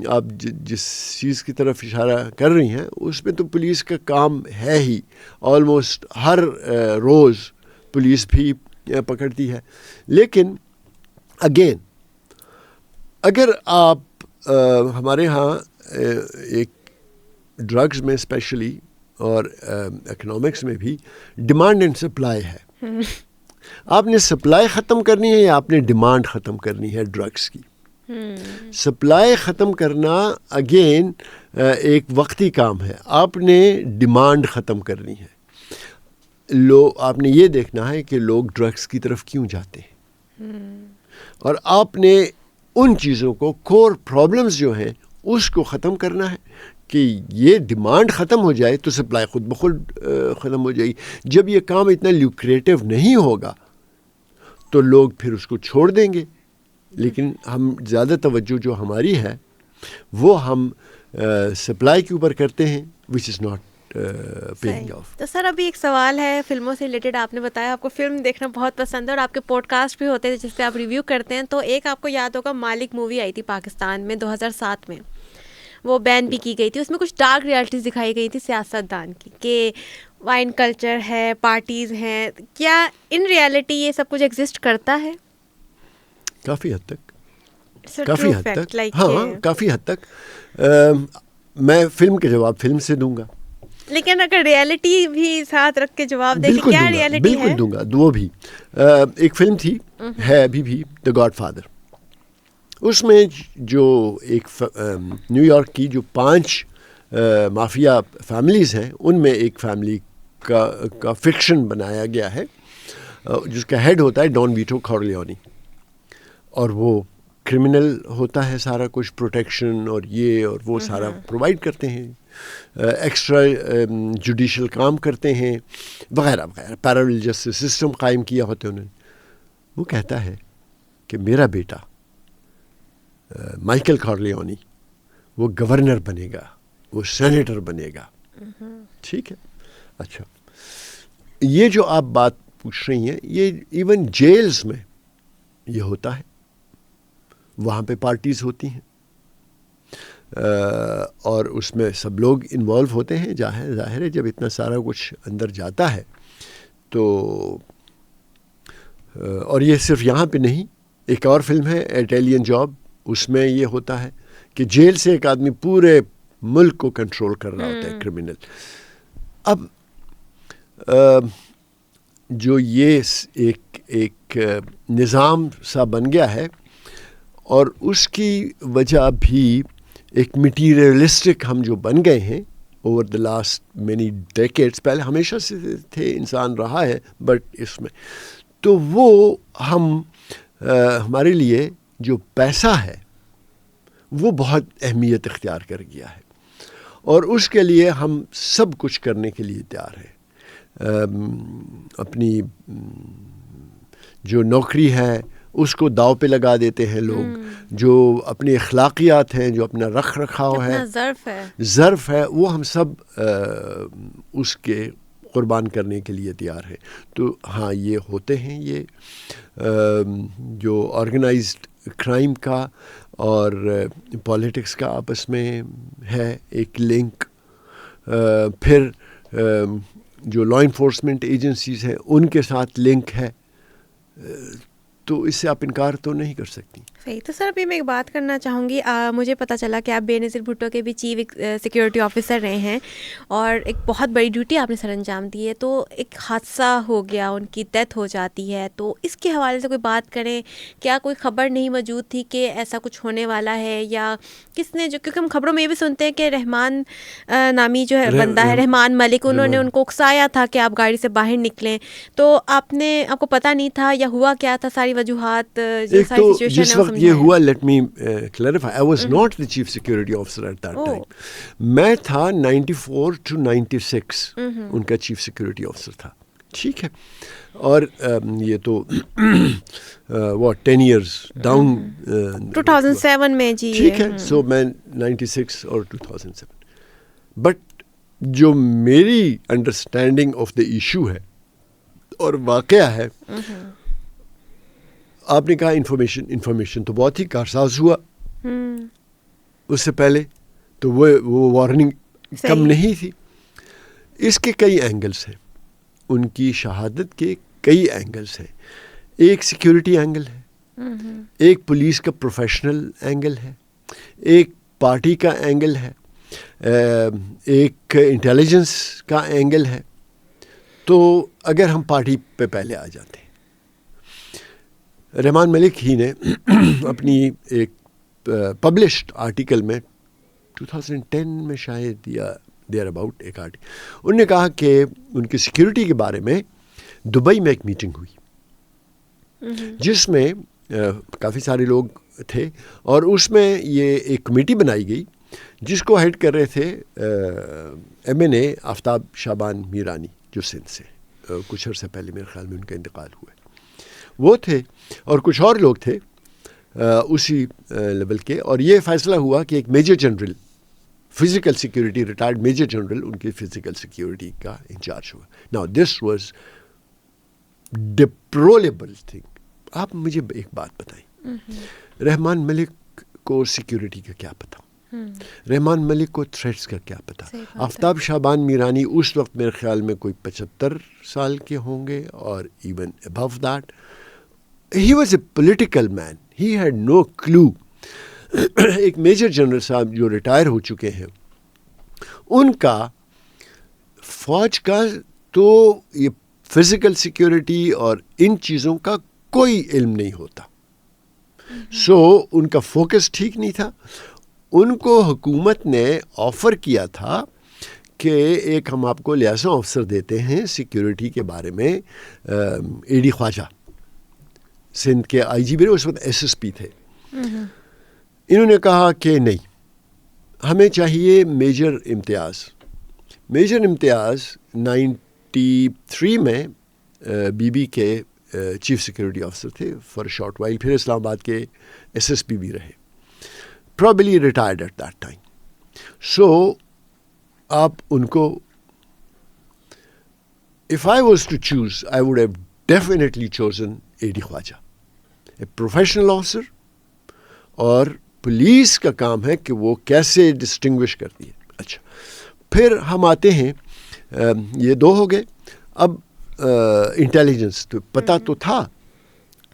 آپ جس چیز کی طرف اشارہ کر رہی ہیں اس میں تو پولیس کا کام ہے ہی. آلموسٹ ہر روز پولیس بھی پکڑتی ہے. لیکن اگین اگر آپ ہمارے ہاں ایک ڈرگز میں اسپیشلی اور اکنامکس میں بھی ڈیمانڈ اینڈ سپلائی ہے. آپ نے سپلائی ختم کرنی ہے یا آپ نے ڈیمانڈ ختم کرنی ہے ڈرگس کی. سپلائی ختم کرنا اگین ایک وقتی کام ہے. آپ نے ڈیمانڈ ختم کرنی ہے. آپ نے یہ دیکھنا ہے کہ لوگ ڈرگس کی طرف کیوں جاتے ہیں, اور آپ نے ان چیزوں کو کور پرابلمز جو ہیں اس کو ختم کرنا ہے. کہ یہ ڈیمانڈ ختم ہو جائے تو سپلائی خود بخود ختم ہو جائے گی. جب یہ کام اتنا لیوکریٹو نہیں ہوگا تو لوگ پھر اس کو چھوڑ دیں گے. لیکن ہم زیادہ توجہ جو ہماری ہے وہ ہم سپلائی کے اوپر کرتے ہیں وچ از ناٹ پیئنگ آف. تو سر ابھی ایک سوال ہے فلموں سے ریلیٹڈ. آپ نے بتایا آپ کو فلم دیکھنا بہت پسند ہے اور آپ کے پوڈ کاسٹ بھی ہوتے ہیں جس پہ آپ ریویو کرتے ہیں. تو ایک آپ کو یاد ہوگا مالک مووی آئی تھی پاکستان میں 2007 میں, وہ بین بھی کی گئی تھی. اس میں کچھ ڈارک ریالٹیز دکھائی گئی تھی سیاست دان کی کہ وائن کلچر ہے, پارٹیز ہیں. کیا ان ریالٹی یہ سب کچھ ایگزسٹ کرتا ہے؟ کافی حد تک, کافی حد تک, ہاں کافی حد تک. میں فلم کے جواب فلم سے دوں گا, لیکن اگر ریالٹی بھی ساتھ رکھ کے جواب دیں کہ کیا ریالٹی ہے. بالکل دوں گا. وہ بھی ایک فلم تھی, ہے ابھی بھی, دا گاڈ فادر. اس میں جو ایک نیو یارک کی جو 5 مافیا فیملیز ہیں ان میں ایک فیملی کا فکشن بنایا گیا ہے جس کا ہیڈ ہوتا ہے ڈان ویٹو کارلیونی, اور وہ کرمنل ہوتا ہے. سارا کچھ پروٹیکشن اور یہ اور وہ سارا پرووائڈ کرتے ہیں, ایکسٹرا جوڈیشل کام کرتے ہیں وغیرہ وغیرہ. پیرالل جسٹس سسٹم قائم کیا ہوتا ہے انہوں نے. وہ کہتا ہے کہ میرا بیٹا مائیکل کارلیونی وہ گورنر بنے گا, وہ سینیٹر بنے گا. ٹھیک ہے, اچھا یہ جو آپ بات پوچھ رہی ہیں یہ ایون جیلز میں یہ ہوتا ہے. وہاں پہ پارٹیز ہوتی ہیں اور اس میں سب لوگ انوالو ہوتے ہیں. ظاہر ہے جب اتنا سارا کچھ اندر جاتا ہے تو, اور یہ صرف یہاں پہ نہیں, ایک اور فلم ہے اٹیلین جاب, اس میں یہ ہوتا ہے کہ جیل سے ایک آدمی پورے ملک کو کنٹرول کر رہا ہوتا ہے, کرمنل. اب جو یہ ایک نظام سا بن گیا ہے اور اس کی وجہ بھی ایک مٹیریلسٹک ہم جو بن گئے ہیں over the last many decades. پہلے ہمیشہ سے تھے, انسان رہا ہے, بٹ اس میں تو وہ ہمارے لیے جو پیسہ ہے وہ بہت اہمیت اختیار کر گیا ہے, اور اس کے لیے ہم سب کچھ کرنے کے لیے تیار ہیں. اپنی جو نوکری ہے اس کو داؤ پہ لگا دیتے ہیں لوگ, جو اپنی اخلاقیات ہیں, جو اپنا رکھ رکھاؤ ہے, ظرف ہے, وہ ہم سب اس کے قربان کرنے کے لیے تیار ہیں. تو ہاں یہ ہوتے ہیں, یہ جو آرگنائزڈ کرائم کا اور پالیٹکس کا آپس میں ہے ایک لنک. پھر جو لا انفورسمنٹ ایجنسیز ہیں ان کے ساتھ لنک ہے, تو اس سے آپ انکار تو نہیں کر سکتی. صحیح. تو سر ابھی میں ایک بات کرنا چاہوں گی. مجھے پتہ چلا کہ آپ بے نظیر بھٹو کے بھی چیف سیکیورٹی آفیسر رہے ہیں اور ایک بہت بڑی ڈیوٹی آپ نے سر انجام دی ہے. تو ایک حادثہ ہو گیا, ان کی ڈیتھ ہو جاتی ہے, تو اس کے حوالے سے کوئی بات کریں. کیا کوئی خبر نہیں موجود تھی کہ ایسا کچھ ہونے والا ہے, یا کس نے, جو کیونکہ ہم خبروں میں یہ بھی سنتے ہیں کہ رحمان نامی جو ہے بندہ ہے, رحمان ملک, انہوں نے ان کو اکسایا تھا کہ آپ گاڑی سے باہر نکلیں. تو آپ کو پتہ نہیں تھا یا ہوا کیا تھا, ساری وجوہات جو ایک ساری تو سچویشن جس وقت یہ ہوا, let me clarify, I was not the chief security officer at that time. میں تھا 94 to 96 ان کا چیف سیکورٹی آفیسر تھا, ٹھیک ہے. اور یہ تو واٹ 10 years ڈاؤن 2007 میں جی, ٹھیک ہے. سو میں 96 اور 2007. بٹ جو میری انڈرسٹینڈنگ آف دا ایشو ہے اور واقعہ ہے, آپ نے کہا انفارمیشن تو بہت ہی کارساز ہوا اس سے پہلے, تو وہ وارننگ کم نہیں تھی. اس کے کئی اینگلز ہیں, ان کی شہادت کے کئی اینگلز ہیں. ایک سیکیورٹی اینگل ہے, ایک پولیس کا پروفیشنل اینگل ہے, ایک پارٹی کا اینگل ہے, ایک انٹیلیجنس کا اینگل ہے. تو اگر ہم پارٹی پہ پہلے آ جاتے ہیں, رحمان ملک ہی نے اپنی ایک پبلشڈ آرٹیکل میں 2010 میں شاید یا دیئر اباؤٹ ایک آرٹیکل, انہوں نے کہا کہ ان کی سیکیورٹی کے بارے میں دبئی میں ایک میٹنگ ہوئی جس میں کافی سارے لوگ تھے, اور اس میں یہ ایک کمیٹی بنائی گئی جس کو ہیڈ کر رہے تھے MNA آفتاب شعبان میرانی, جو سندھ سے کچھ عرصے پہلے میرے خیال میں ان کا انتقال ہوا ہے, وہ تھے, اور کچھ اور لوگ تھے اسی لیول کے. اور یہ فیصلہ ہوا کہ ایک major general physical security, retired major general, ان کی فزیکل سیکیورٹی کا انچارج ہوا. Now this was deplorable thing. آپ مجھے ایک بات بتائیں, رحمان ملک کو سیکیورٹی کا کیا پتہ, رحمان ملک کو تھریٹس کا کیا پتہ. آفتاب شعبان میرانی اس وقت میرے خیال میں کوئی 75 سال کے ہوں گے, اور even above that. He was a political man, he had no clue. ایک میجر جنرل صاحب جو ریٹائر ہو چکے ہیں, ان کا فوج کا تو یہ فزیکل سیکیورٹی اور ان چیزوں کا کوئی علم نہیں ہوتا. سو ان کا فوکس ٹھیک نہیں تھا. ان کو حکومت نے آفر کیا تھا کہ ایک ہم آپ کو لیاسن آفیسر دیتے ہیں سیکیورٹی کے بارے میں, AD خواجہ سندھ کے IGP, اس وقت SSP تھے. انہوں نے کہا کہ نہیں, ہمیں چاہیے میجر امتیاز. میجر امتیاز 93 میں BB کے چیف سیکیورٹی آفیسر تھے فار شارٹ وائل, پھر اسلام آباد کے SSP بھی رہے, probably retired at that time. So آپ ان کو, if I was to choose, I would have definitely chosen AD Khawaja, a professional officer. اور پولیس کا کام ہے کہ وہ کیسے ڈسٹنگوش کرتی ہے. اچھا, پھر ہم آتے ہیں, یہ دو ہو گئے. اب انٹیلیجنس تو پتہ تو تھا.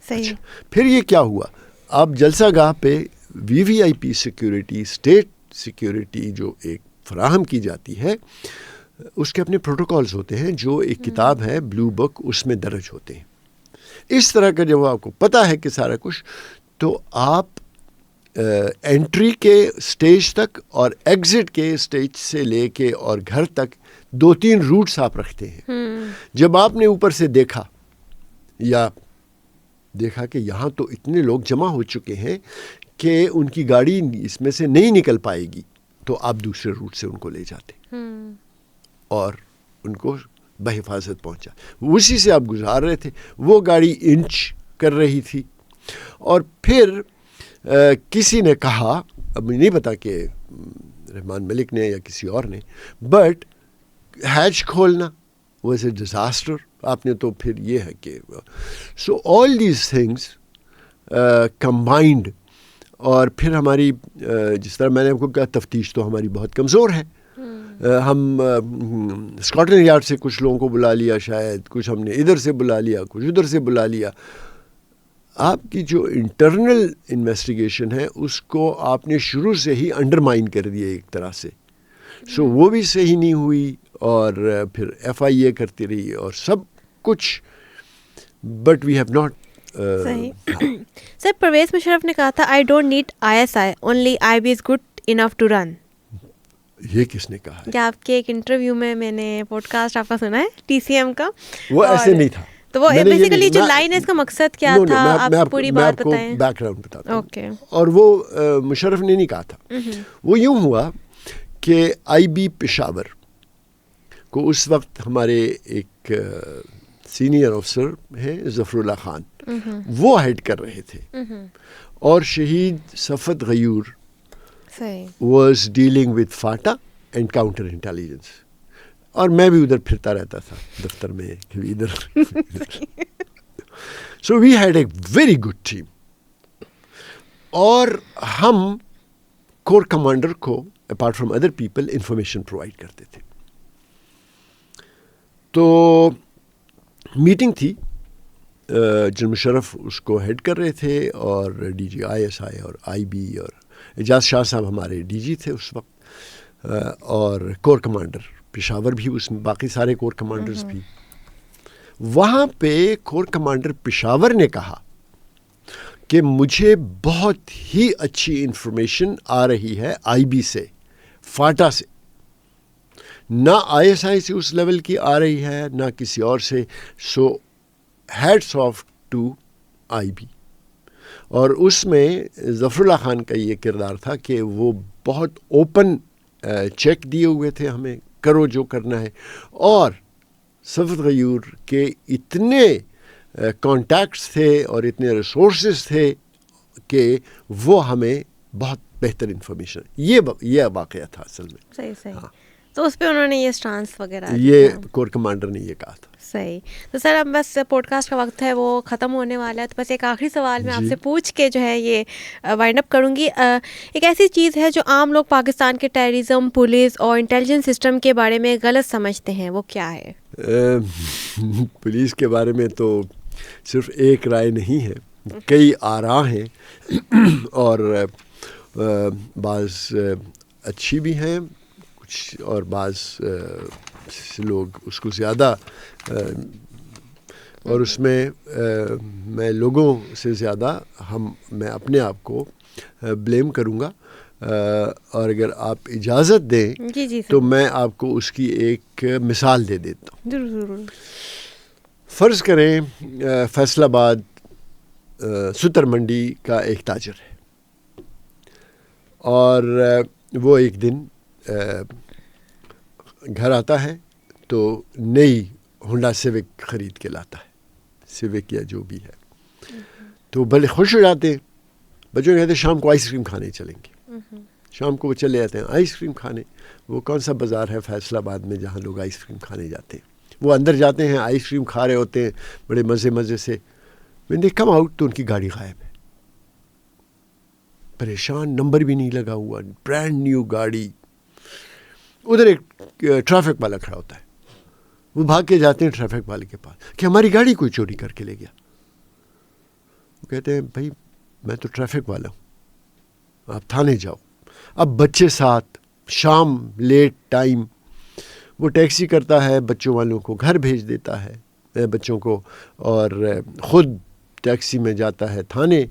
صحیح. پھر یہ کیا ہوا, آپ جلسہ گاہ پہ VIP سیکیورٹی, اسٹیٹ سیکیورٹی جو ایک فراہم کی جاتی ہے, اس کے اپنے پروٹوکالز ہوتے ہیں, جو ایک کتاب ہے بلو بک, اس میں درج ہوتے ہیں. اس طرح کا جب آپ کو پتہ ہے کہ سارا کچھ, تو آپ انٹری کے سٹیج تک اور ایگزٹ کے سٹیج سے لے کے اور گھر تک 2-3 روٹس آپ رکھتے ہیں. جب آپ نے اوپر سے دیکھا کہ یہاں تو اتنے لوگ جمع ہو چکے ہیں کہ ان کی گاڑی اس میں سے نہیں نکل پائے گی, تو آپ دوسرے روٹ سے ان کو لے جاتے اور ان کو بحفاظت پہنچا. اسی سے آپ گزار رہے تھے. وہ گاڑی انچ کر رہی تھی, اور پھر کسی نے کہا, اب مجھے نہیں پتا کہ رحمان ملک نے یا کسی اور نے, بٹ ہیچ کھولنا واز اے ڈیزاسٹر. آپ نے تو پھر یہ ہے کہ سو آل دیز تھنگس کمبائنڈ. اور پھر ہماری جس طرح میں نے آپ کو کہا, تفتیش تو ہماری بہت کمزور ہے. ہم اسکاٹلینڈ یارڈ سے کچھ لوگوں کو بلا لیا, شاید کچھ ہم نے ادھر سے بلا لیا, کچھ ادھر سے بلا لیا. آپ کی جو انٹرنل انویسٹیگیشن ہے اس کو آپ نے شروع سے ہی انڈرمائن کر دیا ایک طرح سے. سو وہ بھی صحیح نہیں ہوئی, اور پھر FIA کرتی رہی اور سب کچھ, بٹ وی ہیو ناٹ. سر, پرویز مشرف نے کہا تھا I don't need ISI, only IB is good enough to run. یہ کس نے کہا ہے؟ کیا آپ کے ایک انٹرویو میں نے پوڈ کاسٹ آپ کا سنا ہے TCM کا, وہ ایسے نہیں تھا. تو وہ بیسیکلی جو لائن ہے اس کا مقصد کیا تھا, آپ پوری بات بتائیں. بیک گراؤنڈ بتاتا ہوں. اوکے. اور وہ مشرف نے نہیں کہا تھا, وہ یوں ہوا کہ آئی بی پشاور کو اس وقت ہمارے ایک سینئر افسر ہیں ظفر اللہ خان, وہ ہیڈ کر رہے تھے, اور شہید صفت غیور was dealing with FATA and counter intelligence, اور میں بھی ادھر پھرتا رہتا تھا دفتر میں کبھی ادھر. So we had a very good team, اور ہم کور کمانڈر کو apart from other people information provide کرتے تھے. تو میٹنگ تھی, جنرل مشرف اس کو ہیڈ کر رہے تھے, اور ڈی جی آئی ایس آئی اور آئی بی اور اعجاز شاہ صاحب ہمارے ڈی جی تھے اس وقت, اور کور کمانڈر پشاور بھی اس میں, باقی سارے کور کمانڈرز بھی. وہاں پہ کور کمانڈر پشاور نے کہا کہ مجھے بہت ہی اچھی انفارمیشن آ رہی ہے آئی بی سے, فاٹا سے, نہ آئی ایس آئی سے اس لیول کی آ رہی ہے نہ کسی اور سے. So hats off to I B. اور اس میں ظفر اللہ خان کا یہ کردار تھا کہ وہ بہت اوپن چیک دیے ہوئے تھے ہمیں, کرو جو کرنا ہے, اور صفت غیور کے اتنے کانٹیکٹس تھے اور اتنے ریسورسز تھے کہ وہ ہمیں بہت بہتر انفارمیشن, یہ واقعہ تھا اصل میں. صحیح. تو اس پہ انہوں نے یہ اسٹانس وغیرہ, یہ کور کمانڈر نے یہ کہا تھا. صحیح. تو سر اب بس پوڈ کاسٹ کا وقت ہے وہ ختم ہونے والا ہے, تو بس ایک آخری سوال میں آپ سے پوچھ کے جو ہے یہ وائنڈ اپ کروں گی. ایک ایسی چیز ہے جو عام لوگ پاکستان کے ٹیررزم, پولیس اور انٹیلیجنس سسٹم کے بارے میں غلط سمجھتے ہیں, وہ کیا ہے؟ پولیس کے بارے میں تو صرف ایک رائے نہیں ہے, کئی آراء ہیں, اور بعض اچھی بھی ہیں کچھ, اور بعض لوگ اس کو زیادہ, اور اس میں میں لوگوں سے زیادہ میں اپنے آپ کو بلیم کروں گا, اور اگر آپ اجازت دیں تو میں آپ کو اس کی ایک مثال دے دیتا ہوں. ضرور. فرض کریں فیصل آباد ستر منڈی کا ایک تاجر ہے, اور وہ ایک دن گھر آتا ہے تو نئی ہونڈا سیوک خرید کے لاتا ہے, سیوک یا جو بھی ہے, تو بڑے خوش ہو جاتے ہیں. بچوں کہتے ہیں شام کو آئس کریم کھانے چلیں گے. شام کو وہ چلے جاتے ہیں آئس کریم کھانے. وہ کون سا بازار ہے فیصل آباد میں جہاں لوگ آئس کریم کھانے جاتے ہیں؟ وہ اندر جاتے ہیں, آئس کریم کھا رہے ہوتے ہیں بڑے مزے سے. میں نے کم آؤٹ تو ان کی گاڑی غائب ہے, پریشان, نمبر بھی نہیں لگا ہوا, برانڈ نیو گاڑی. ادھر ایک ٹریفک والا کھڑا ہوتا ہے, وہ بھاگ کے جاتے ہیں ٹریفک والے کے پاس کہ ہماری گاڑی کوئی چوری کر کے لے گیا. وہ کہتے ہیں بھائی میں تو ٹریفک والا ہوں, آپ تھانے جاؤ. اب بچے ساتھ, شام لیٹ ٹائم, وہ ٹیکسی کرتا ہے, بچوں والوں کو گھر بھیج دیتا ہے بچوں کو, اور خود ٹیکسی میں جاتا ہے تھانے.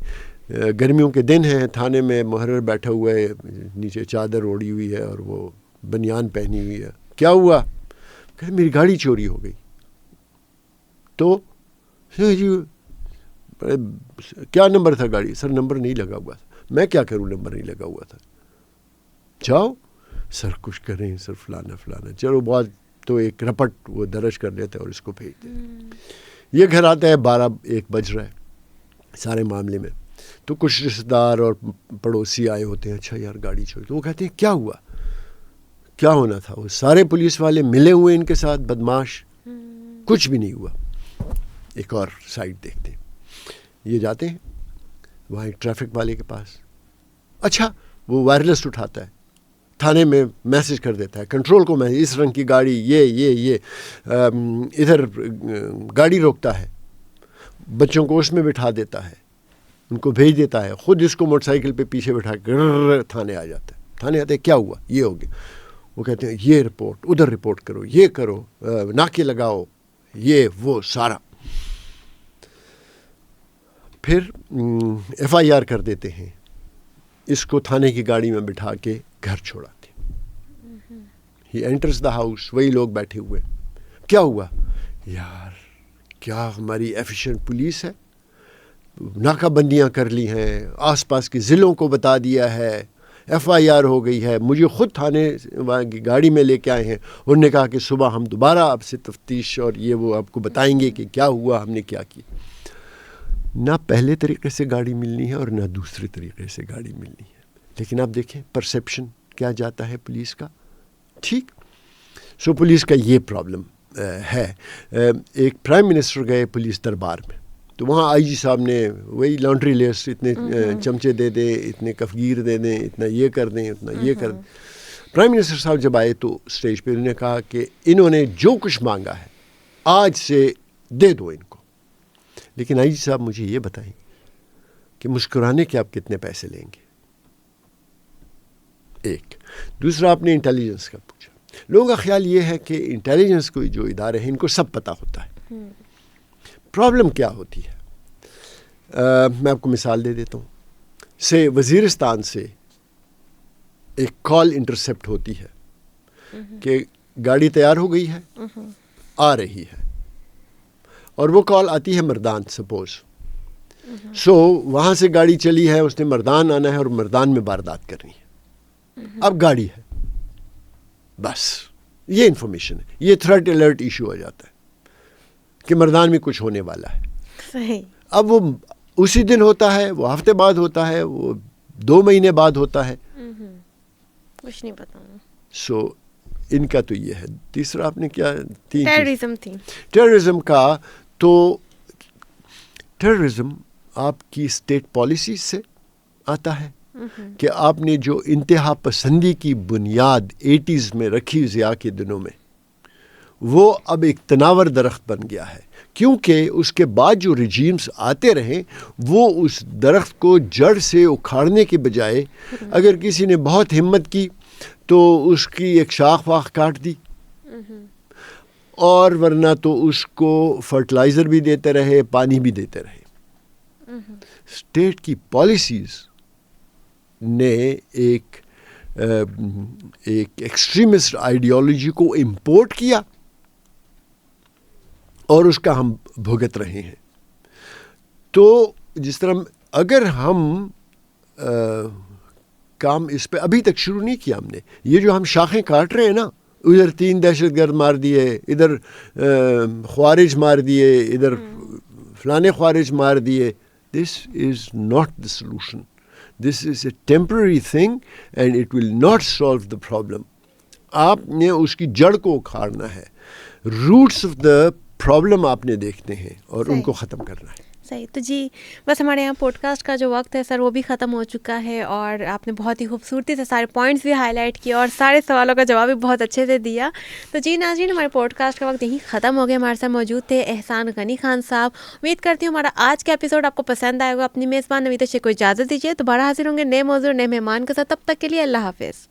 گرمیوں کے دن ہیں, تھانے میں محرر بیٹھا ہوا ہے, نیچے چادر اوڑھی ہوئی ہے اور وہ بنیان پہنی ہوئی ہے. کیا ہوا؟ کہ میری گاڑی چوری ہو گئی. تو جی کیا نمبر تھا گاڑی؟ سر نمبر نہیں لگا ہوا تھا. میں کیا کروں, نمبر نہیں لگا ہوا تھا. جاؤ سر کچھ کریں سر, فلانا. چلو بہت, تو ایک رپٹ وہ درج کر لیتے اور اس کو بھیج دیتے. یہ گھر آتا ہے 12-1 بج رہا ہے سارے معاملے میں. تو کچھ رشتہ دار اور پڑوسی آئے ہوتے ہیں, اچھا یار گاڑی چوری. تو وہ کہتے ہیں کیا ہوا, کیا ہونا تھا؟ وہ سارے پولیس والے ملے ہوئے ان کے ساتھ, بدماش. کچھ بھی نہیں ہوا. ایک اور سائڈ دیکھتے ہیں, یہ جاتے ہیں وہاں ایک ٹریفک والے کے پاس. اچھا وہ وائرلیس اٹھاتا ہے, تھانے میں میسج کر دیتا ہے کنٹرول کو, میں اس رنگ کی گاڑی یہ ادھر گاڑی روکتا ہے, بچوں کو اس میں بٹھا دیتا ہے, ان کو بھیج دیتا ہے, خود اس کو موٹر سائیکل پہ پیچھے بٹھا کے تھانے آ جاتا ہے. تھانے آتے ہیں کیا ہوا, یہ ہو گیا. وہ کہتے ہیں یہ رپورٹ, ادھر رپورٹ کرو, یہ کرو, ناکے لگاؤ, یہ وہ سارا. پھر ایف آئی آر کر دیتے ہیں, اس کو تھانے کی گاڑی میں بٹھا کے گھر چھوڑاتے. ہی انٹرز دا ہاؤس, وہی لوگ بیٹھے ہوئے. کیا ہوا یار, کیا ہماری ایفیشینٹ پولیس ہے، ناکہ بندیاں کر لی ہیں، آس پاس کے ضلعوں کو بتا دیا ہے، FIR ہو گئی ہے. مجھے خود تھانے کی گاڑی میں لے کے آئے ہیں، انہوں نے کہا کہ صبح ہم دوبارہ آپ سے تفتیش اور یہ وہ آپ کو بتائیں گے کہ کیا ہوا، ہم نے کیا کی. نہ پہلے طریقے سے گاڑی ملنی ہے اور نہ دوسرے طریقے سے گاڑی ملنی ہے. لیکن آپ دیکھیں پرسیپشن کیا جاتا ہے پولیس کا. ٹھیک، سو پولیس کا یہ پرابلم ہے. ایک پرائم منسٹر گئے پولیس دربار میں، تو وہاں IG صاحب نے وہی لانڈری لیس، اتنے چمچے دے دیں، اتنے کفگیر دے دیں، اتنا یہ کر دیں، اتنا یہ کر دیں. پرائم منسٹر صاحب جب آئے تو اسٹیج پہ انہوں نے کہا کہ انہوں نے جو کچھ مانگا ہے آج سے دے دو ان کو. لیکن IG صاحب مجھے یہ بتائیں کہ مسکرانے کے آپ کتنے پیسے لیں گے. ایک دوسرا، آپ نے انٹیلیجنس کا پوچھا. لوگوں کا خیال یہ ہے کہ انٹیلیجنس کوئی جو ادارے ہیں ان کو سب پتہ ہوتا ہے. پرابلم کیا ہوتی ہے؟ میں آپ کو مثال دے دیتا ہوں. وزیرستان سے ایک کال انٹرسیپٹ ہوتی ہے کہ گاڑی تیار ہو گئی ہے، آ رہی ہے، اور وہ کال آتی ہے مردان سپوز. سو وہاں سے گاڑی چلی ہے، اس نے مردان آنا ہے اور مردان میں واردات کرنی ہے. اب گاڑی ہے، بس یہ انفارمیشن ہے. یہ تھریٹ الرٹ ایشو ہو جاتا ہے کہ مردان میں کچھ ہونے والا ہے. صحیح. اب وہ اسی دن ہوتا ہے، وہ ہفتے بعد ہوتا ہے، وہ 2 مہینے بعد ہوتا ہے، کچھ نہیں پتا. سو ان کا تو یہ ہے. تیسرا آپ نے کیا؟ ٹیررزم تھی. ٹیررزم کا تو ٹیررزم آپ کی اسٹیٹ پالیسیز سے آتا ہے کہ آپ نے جو انتہا پسندی کی بنیاد 80s میں رکھی ضیاء کے دنوں میں، وہ اب ایک تناور درخت بن گیا ہے. کیونکہ اس کے بعد جو رجیمز آتے رہیں وہ اس درخت کو جڑ سے اکھاڑنے کے بجائے اگر کسی نے بہت ہمت کی تو اس کی ایک شاخ واخ کاٹ دی، اور ورنہ تو اس کو فرٹیلائزر بھی دیتے رہے، پانی بھی دیتے رہے. اسٹیٹ کی پالیسیز نے ایک ایکسٹریمسٹ آئیڈیالوجی کو امپورٹ کیا اور اس کا ہم بھگت رہے ہیں. تو جس طرح اگر ہم کام اس پہ ابھی تک شروع نہیں کیا ہم نے، یہ جو ہم شاخیں کاٹ رہے ہیں نا، ادھر 3 دہشت گرد مار دیے، ادھر خوارج مار دیے، ادھر فلانے خوارج مار دیے، this is not the solution. This is a temporary thing and it will not solve the problem. آپ نے اس کی جڑ کو اکھاڑنا ہے، روٹس آف دا پرابلم آپ نے دیکھتے ہیں اور ان کو ختم کرنا ہے. صحیح. تو جی بس ہمارے یہاں پوڈ کاسٹ کا جو وقت ہے سر وہ بھی ختم ہو چکا ہے، اور آپ نے بہت ہی خوبصورتی سے سارے پوائنٹس بھی ہائی لائٹ کیے اور سارے سوالوں کا جواب بھی بہت اچھے سے دیا. تو جی ناظرین، ہمارے پوڈ کاسٹ کا وقت یہیں ختم ہو گیا. ہمارے ساتھ موجود تھے احسان غنی خان صاحب. امید کرتی ہوں ہمارا آج کا ایپیسوڈ آپ کو پسند آئے گا. اپنی میزبان نویتا شیخ کو اجازت دیجیے، دوبارہ حاضر ہوں گے نئے موضوع نئے مہمان کے ساتھ. تب تک کے لیے اللہ حافظ.